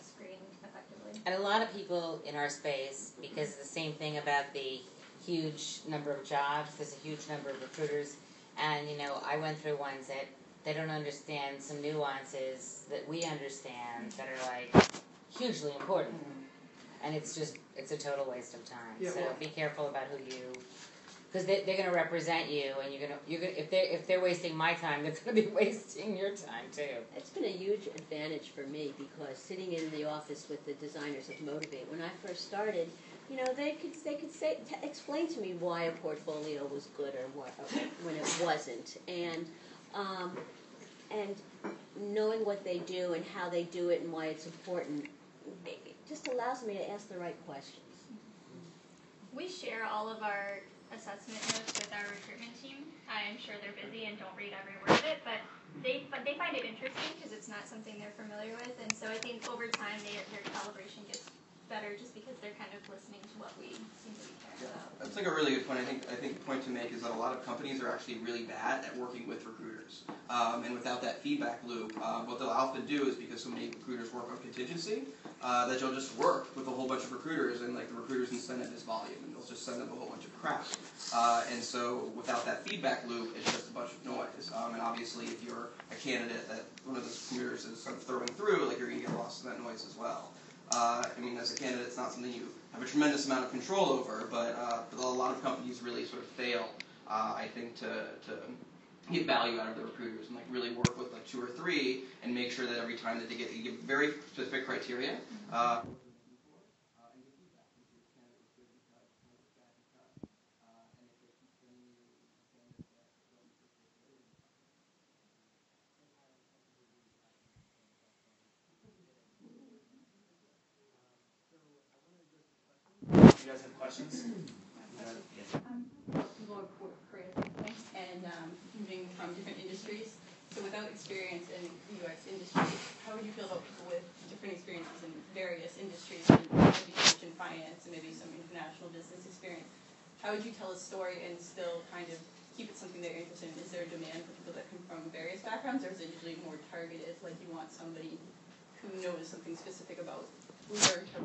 screen effectively. And a lot of people in our space, because the same thing about the huge number of jobs, there's a huge number of recruiters, and I went through ones that they don't understand some nuances that we understand that are like hugely important. And it's a total waste of time. Yeah, so be careful about who you, because they're going to represent you, and you're gonna if they're wasting my time, they're going to be wasting your time too. It's been a huge advantage for me because sitting in the office with the designers at Motivate, when I first started, they could explain to me why a portfolio was good or when it wasn't, and knowing what they do and how they do it and why it's important. It just allows me to ask the right questions. We share all of our assessment notes with our recruitment team. I'm sure they're busy and don't read every word of it, but they find it interesting because it's not something they're familiar with, and so I think over time their calibration gets better just because they're kind of listening to what we seem to be caring about. That's like a really good point. I think the point to make is that a lot of companies are actually really bad at working with recruiters. And without that feedback loop, what they'll often do is, because so many recruiters work on contingency, that you'll just work with a whole bunch of recruiters, and like the recruiters incentive is volume, and they'll just send them a whole bunch of crap. And so without that feedback loop, it's just a bunch of noise. And obviously, if you're a candidate that one of those recruiters is sort of throwing through, like you're going to get lost in that noise as well. As a candidate, it's not something you have a tremendous amount of control over, but a lot of companies really sort of fail, I think, to get value out of the recruiters and like really work with like 2 or 3 and make sure that every time that they give very specific criteria. You guys have questions? More career things and moving from different industries. So without experience in the UX industry, how would you feel about people with different experiences in various industries, in education, finance, and maybe some international business experience? How would you tell a story and still kind of keep it something that you're interested in? Is there a demand for people that come from various backgrounds, or is it usually more targeted, like you want somebody who knows something specific about learn to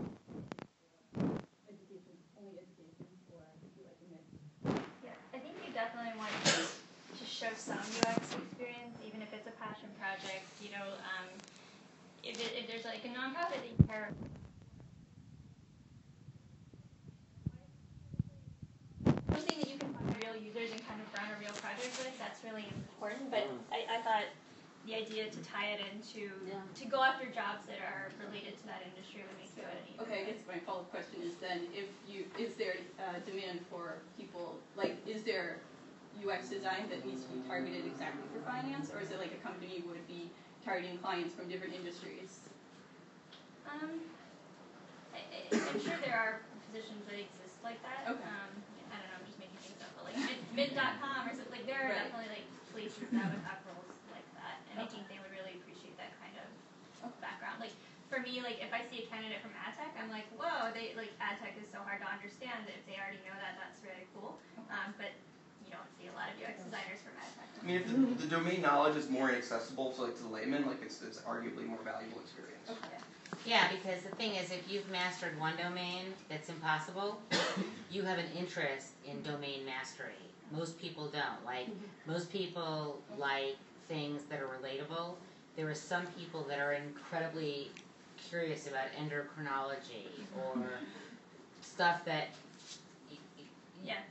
Definitely want to show some UX experience, even if it's a passion project. If there's like a nonprofit that you care standards with, that's really important. But I thought the idea to tie it into to go after jobs that are related to that industry would make it Okay, I guess my follow-up question is then, is there demand for people, like, is there UX design that needs to be targeted exactly for finance, or is it like a company would be targeting clients from different industries? I'm sure there are positions that exist like that. Okay. I don't know, I'm just making things up, but like mid.com or something, like there are definitely like places that would have roles like that, and I think they would really appreciate that kind of background. Like for me, like if I see a candidate from ad tech, I'm like, whoa, they like ad tech is so hard to understand that if they already know that, that's really cool. But you don't see a lot of UX designers from ad tech. I mean, if the domain knowledge is more accessible to the layman, like it's arguably more valuable experience. Okay. Yeah, because the thing is, if you've mastered one domain that's impossible, you have an interest in domain mastery. Most people don't. Like, most people like things that are relatable. There are some people that are incredibly curious about endocrinology or stuff that,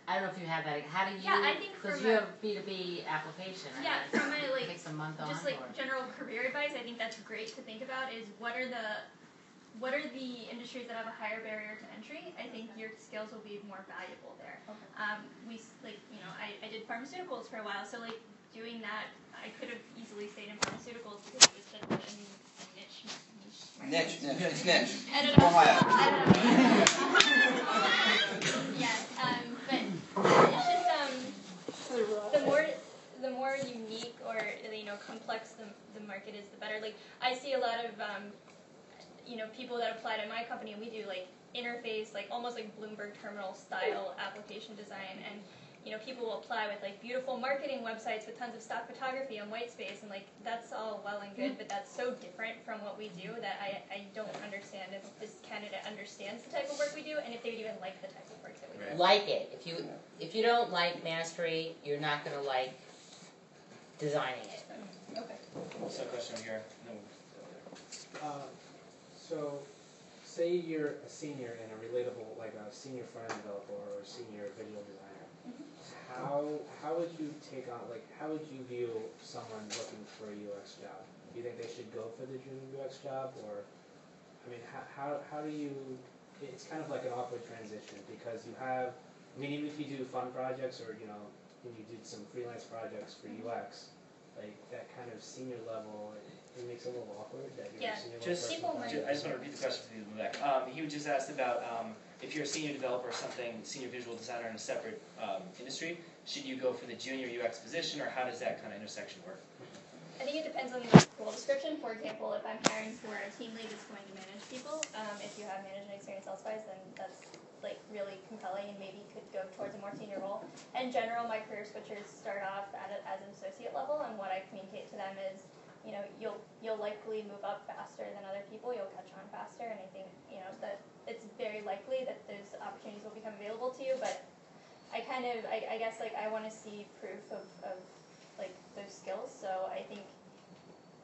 I don't know if you have that. How do you, I think because you have a B2B application. From a like, takes a month just like general career advice, I think that's great to think about is what are the industries that have a higher barrier to entry? I think your skills will be more valuable there. I did pharmaceuticals for a while, so like doing that, I could have easily stayed in pharmaceuticals because it was such a niche. It's niche. I don't know. Ohio. But it's just the more unique or complex the market is, the better. Like I see a lot of people that apply to my company, and we do like interface, like almost like Bloomberg terminal style application design, and people will apply with like beautiful marketing websites with tons of stock photography and white space, and like that's all well and good, but that's so different from what we do that I don't understand if this candidate understands the type of work we do, and if they would even like the type of work that we do. Like it. If you don't like mastery, you're not going to like designing it. Okay. So question here. So, say you're a senior and a relatable, like a senior front-end developer or a senior visual designer. How would you take on, like, how would you view someone looking for a UX job? Do you think they should go for the junior UX job, or, I mean, how do you? It's kind of like an awkward transition because you have, I mean, even if you do fun projects or when you did some freelance projects for UX, like that kind of senior level, it makes it a little awkward that you're a senior level person. I just want to repeat the question for you, Vivek. He just asked about if you're a senior developer or something, senior visual designer in a separate industry, should you go for the junior UX position, or how does that kind of intersection work? I think it depends on the role description. For example, if I'm hiring for a team lead that's going to manage people, if you have management experience elsewise, then that's like really compelling and maybe could go towards a more senior role. In general, my career switchers start off as an associate level, and what I communicate to them is, you'll likely move up faster than other people. You'll catch on faster, and I think that it's very likely that those opportunities will become available to you. But I guess like I want to see proof of like those skills. So I think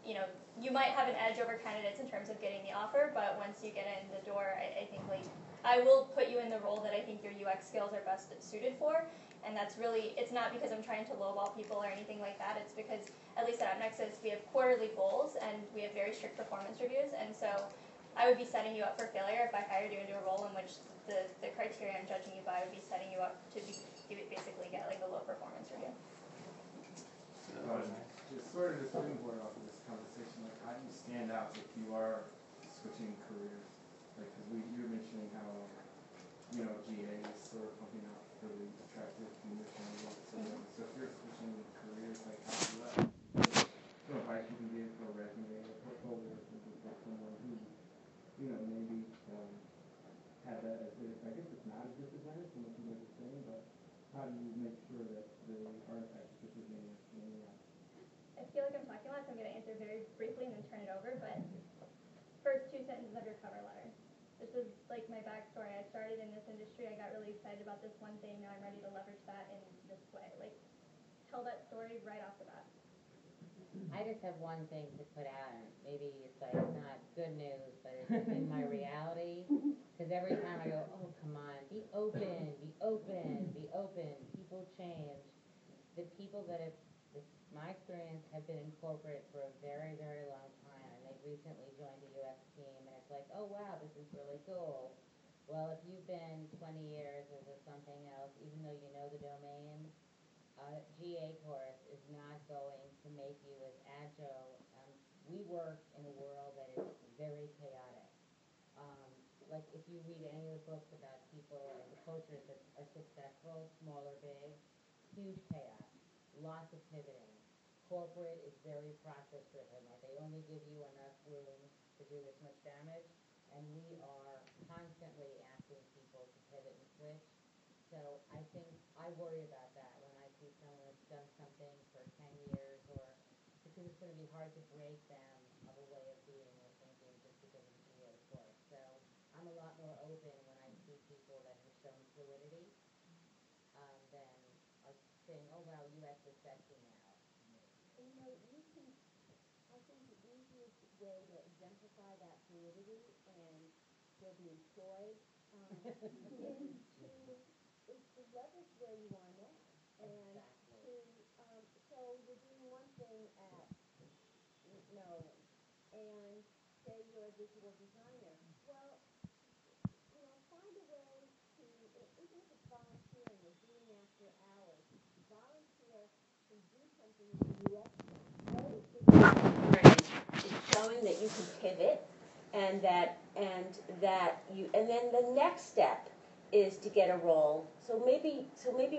you might have an edge over candidates in terms of getting the offer, but once you get in the door, I think like I will put you in the role that I think your UX skills are best suited for. And that's really, it's not because I'm trying to lowball people or anything like that. It's because, at least at AppNexus, we have quarterly goals and we have very strict performance reviews. And so I would be setting you up for failure if I hired you into a role in which the criteria I'm judging you by would be setting you up to basically get like a low performance review. Just sort of to springboard off of this conversation, like how do you stand out if you are switching careers? Like, because you're mentioning how, GA is sort of pumping out really attractive junior candidates. So if you're switching careers, like how do you advice you can give for a resume or portfolio or something for someone who, maybe had that as I guess it's not a disadvantage from what you guys are saying, but how do you make sure that the artifacts that you're getting are standing out? I feel like I'm talking a lot, so I'm going to answer very briefly and then turn it over, but first 2 sentences of your cover letter. This is like my backstory. I started in this industry. I got really excited about this one thing. Now I'm ready to leverage that in this way. Like, tell that story right off the bat. I just have one thing to put out, and maybe it's like not good news, but it's in my reality. Because every time I go, oh, come on, be open, be open, be open. People change. the people that have, my experience, have been in corporate for a very, very long time, and they've recently joined a UX team, and it's like, oh wow, this is really cool. Well, if you've been 20 years or something else, even though you know the domain, a GA course is not going to make you as agile. We work in a world that is very chaotic. Like if you read any of the books about people and the cultures that are successful, small or big, huge chaos, lots of pivoting. Corporate is very process driven. Like they only give you enough room to do this much damage, and we are constantly asking people to pivot and switch. So I think I worry about that when I see someone that's done something for 10 years, or because it's going to be hard to break them of a way of being or thinking just because of the GA course. So I'm a lot more open when I see people that have shown fluidity than are saying, oh wow, UX is sexy now. And you know, I think the easiest way to exemplify that fluidity and still be employed is to leverage where you are now. And so you're doing one thing at Merrill, and say you're a visual designer. Well, you know, find a way to, even if it's volunteering or doing after hours, volunteer to do something in the UX. It's showing that you can pivot, and then the next step is to get a role. So maybe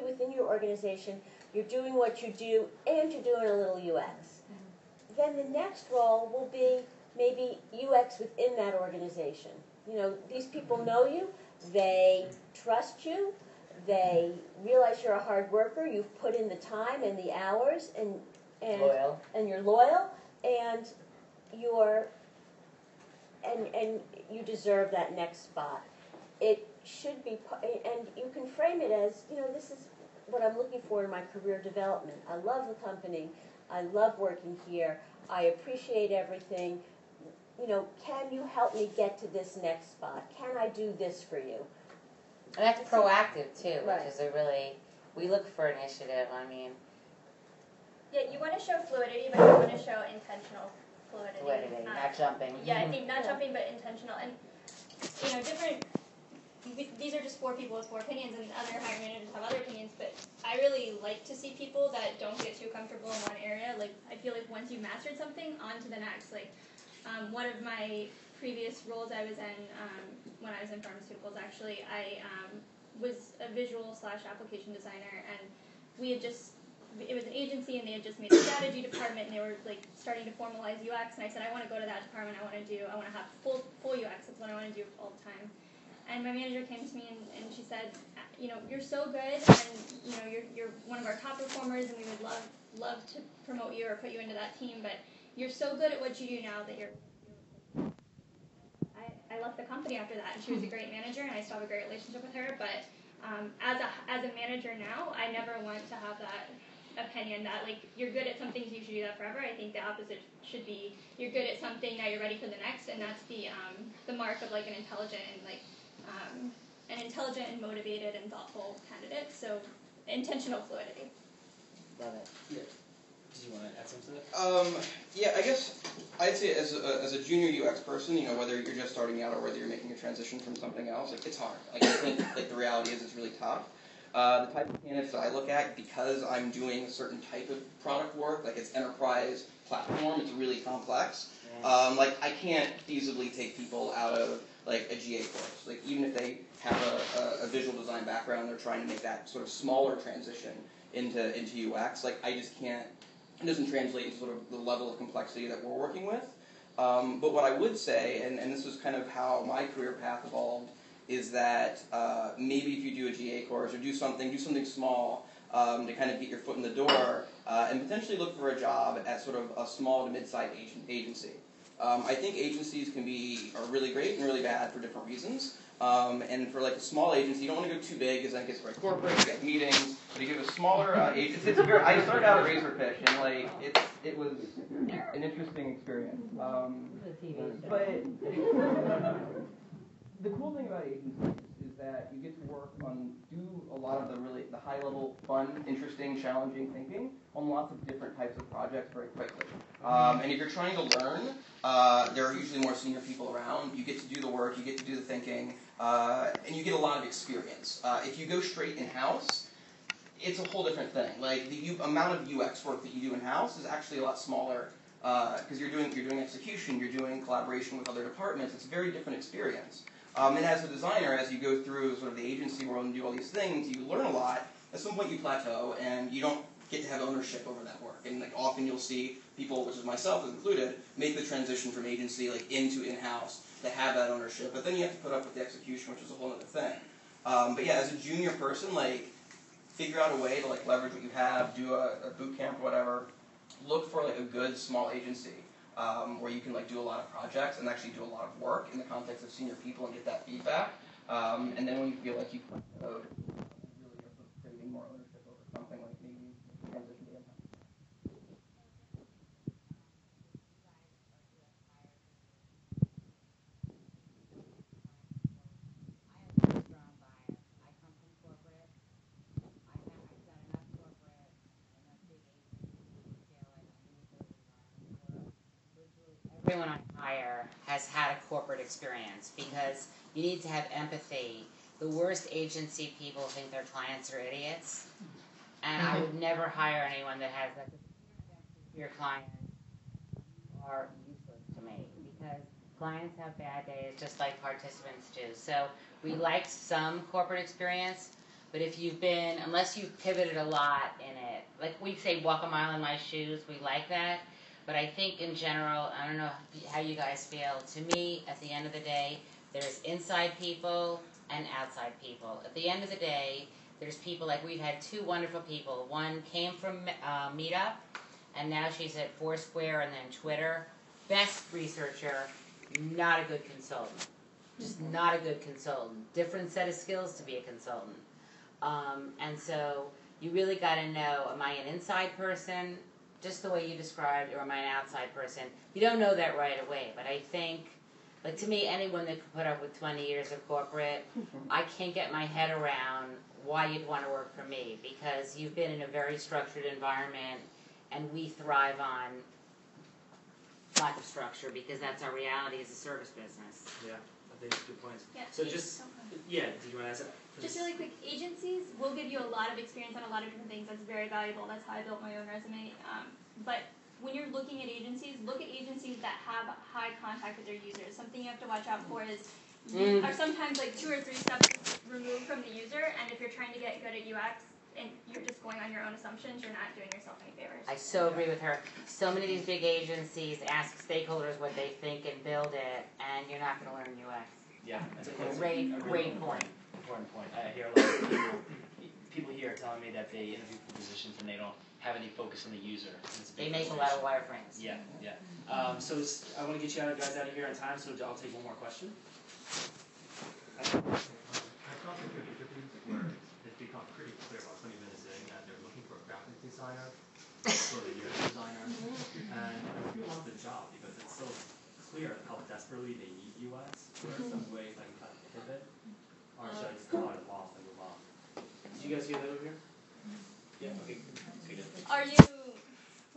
within your organization, you're doing what you do, and you're doing a little UX. Then the next role will be maybe UX within that organization. You know, these people know you, they trust you, they realize you're a hard worker, you've put in the time and the hours, and you're loyal, and you deserve that next spot. It should be, and you can frame it as, you know, this is what I'm looking for in my career development. I love the company. I love working here. I appreciate everything. You know, can you help me get to this next spot? Can I do this for you? And that's proactive too, Right. which is we look for initiative. I mean, Yeah, you want to show fluidity, but you want to show intentional fluidity. Not jumping. Yeah, I think not jumping, but intentional. And, you know, these are just 4 people with 4 opinions, and other hiring managers have other opinions, but I really like to see people that don't get too comfortable in one area. Like, I feel like once you've mastered something, on to the next. Like, one of my previous roles I was in, when I was in pharmaceuticals, actually, I was a visual/application designer, and it was an agency, and they had just made a strategy department, and they were like starting to formalize UX, and I said, I want to go to that department. I want to have full UX. That's what I want to do all the time. And my manager came to me and she said, you know, you're so good, and you know, you're one of our top performers, and we would love to promote you or put you into that team, but you're so good at what you do now that I left the company after that, and she was a great manager, and I still have a great relationship with her. But as a manager now, I never want to have that opinion that like you're good at some things, you should do that forever. I think the opposite should be you're good at something, now you're ready for the next, and that's the mark of like an intelligent and motivated and thoughtful candidate. So intentional fluidity. Love it. Yeah. Did you want to add something to that? Yeah, I guess I'd say as a junior UX person, you know, whether you're just starting out or whether you're making a transition from something else, like it's hard. Like I think like the reality is it's really tough. The type of candidates that I look at, because I'm doing a certain type of product work, like it's enterprise platform, it's really complex. Like I can't feasibly take people out of like a GA course. Like even if they have a visual design background, they're trying to make that sort of smaller transition into UX. Like I just can't. It doesn't translate into sort of the level of complexity that we're working with. But what I would say, and this is kind of how my career path evolved, is that maybe if you do a GA course or do something small to kind of get your foot in the door and potentially look for a job at sort of a small to mid-sized agency. I think agencies are really great and really bad for different reasons. And for like a small agency, you don't want to go too big because then it gets very corporate, you get meetings. But you give a smaller agency, I started out at Razorfish, and like it was an interesting experience. But the cool thing about agencies is that you get to work on, do a lot of the high level, fun, interesting, challenging thinking on lots of different types of projects very quickly. And if you're trying to learn, there are usually more senior people around. You get to do the work, you get to do the thinking, and you get a lot of experience. If you go straight in-house, it's a whole different thing. Like the amount of UX work that you do in-house is actually a lot smaller because you're doing execution, you're doing collaboration with other departments. It's a very different experience. And as a designer, as you go through sort of the agency world and do all these things, you learn a lot. At some point, you plateau, and you don't get to have ownership over that work. And like often, you'll see people, which is myself included, make the transition from agency like into in-house to have that ownership. But then you have to put up with the execution, which is a whole other thing. But yeah, as a junior person, like figure out a way to like leverage what you have, do a boot camp or whatever. Look for like a good small agency where you can like do a lot of projects and actually do a lot of work in the context of senior people and get that feedback. And then when you feel like you've plateaued, really are sort of creating more ownership over something like maybe transition to in-house. Everyone I hire has had a corporate experience because you need to have empathy. The worst agency people think their clients are idiots, and I would never hire anyone that has that. Your clients are useless to me because clients have bad days just like participants do. So we like some corporate experience, but if you've been, unless you've pivoted a lot in it, like we say walk a mile in my shoes, we like that. But I think in general, I don't know how you guys feel. To me, at the end of the day, there's inside people and outside people. At the end of the day, there's people like we've had two wonderful people. One came from Meetup, and now she's at Foursquare and then Twitter. Best researcher, not a good consultant. Just not a good consultant. Different set of skills to be a consultant. And so you really got to know, am I an inside person? Just the way you described, or am I an outside person? You don't know that right away, but I think, like to me, anyone that could put up with 20 years of corporate, I can't get my head around why you'd want to work for me, because you've been in a very structured environment, and we thrive on lack of structure, because that's our reality as a service business. Yeah, I think it's a good point. Yeah. So just, yeah, did you want to ask that? Just really quick, agencies will give you a lot of experience on a lot of different things. That's very valuable. That's how I built my own resume. But when you're looking at agencies, look at agencies that have high contact with their users. Something you have to watch out for is you are sometimes like 2 or 3 steps removed from the user, and if you're trying to get good at UX and you're just going on your own assumptions, you're not doing yourself any favors. I so agree with her. So many of these big agencies ask stakeholders what they think and build it, and you're not going to learn UX. Yeah, that's a great point. Important point. I hear a lot of people here telling me that they interview for positions and they don't have any focus on the user. They make a lot of wireframes. Yeah, yeah. So I want to get you guys out of here on time, so I'll take one more question. I thought the interviews where it's become pretty clear about 20 minutes in that they're looking for a graphic designer, also the UX designer, and I really want the job because it's so clear how desperately they need UX. What are some ways I can kind of pivot? Or should I just go out and lost and move on? Did you guys hear that over here? Yeah, okay. Good. Are you,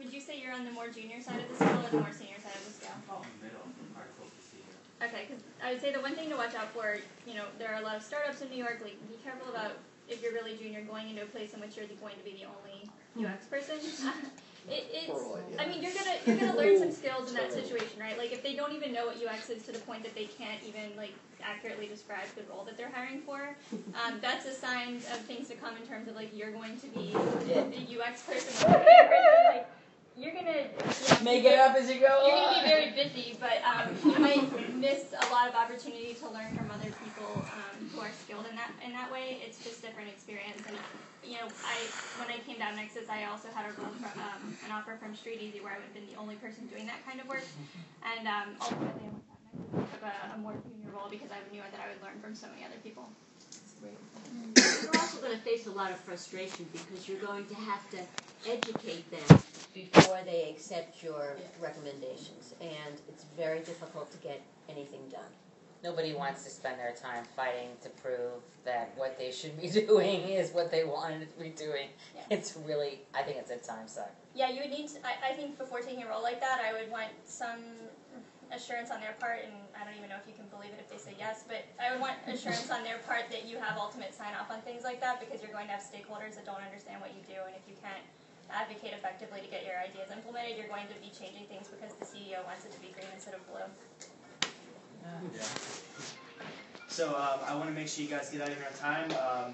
would you say you're on the more junior side of the scale or the more senior side of the scale? About middle, are close to senior. Okay, because I would say the one thing to watch out for, you know, there are a lot of startups in New York, like be careful about if you're really junior going into a place in which you're going to be the only UX person. I mean, you're gonna learn some skills in that situation, right? Like if they don't even know what UX is to the point that they can't even like accurately describe the role that they're hiring for, that's a sign of things to come in terms of like you're going to be the UX person, like you're gonna make it up as you go. You're gonna be very busy, but you might miss a lot of opportunity to learn from other people who are skilled in that way. It's just different experience, and you know, when I came down Nexus, I also had a role from, an offer from StreetEasy where I would have been the only person doing that kind of work, and ultimately I went down Nexus took a more junior role because I knew that I would learn from so many other people. You're also going to face a lot of frustration because you're going to have to educate them before they accept your recommendations, and it's very difficult to get anything done. Nobody wants to spend their time fighting to prove that what they should be doing is what they wanted to be doing. Yeah. It's really, I think it's a time suck. Yeah, you would need to, I think before taking a role like that, I would want some assurance on their part, and I don't even know if you can believe it if they say yes, but I would want assurance on their part that you have ultimate sign-off on things like that, because you're going to have stakeholders that don't understand what you do, and if you can't advocate effectively to get your ideas implemented, you're going to be changing things because the CEO wants it to be green instead of blue. Yeah. So I want to make sure you guys get out of here on time.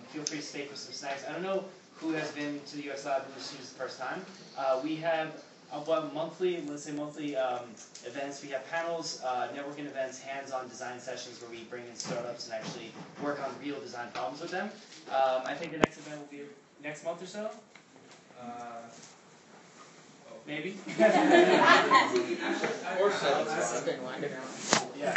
Feel free to stay for some snacks. I don't know who has been to the UX Lab and this is the first time. We have monthly, let's say monthly events. We have panels, networking events, hands-on design sessions where we bring in startups and actually work on real design problems with them. I think the next event will be next month or so. Maybe. Or so. This has been wonderful. Yeah.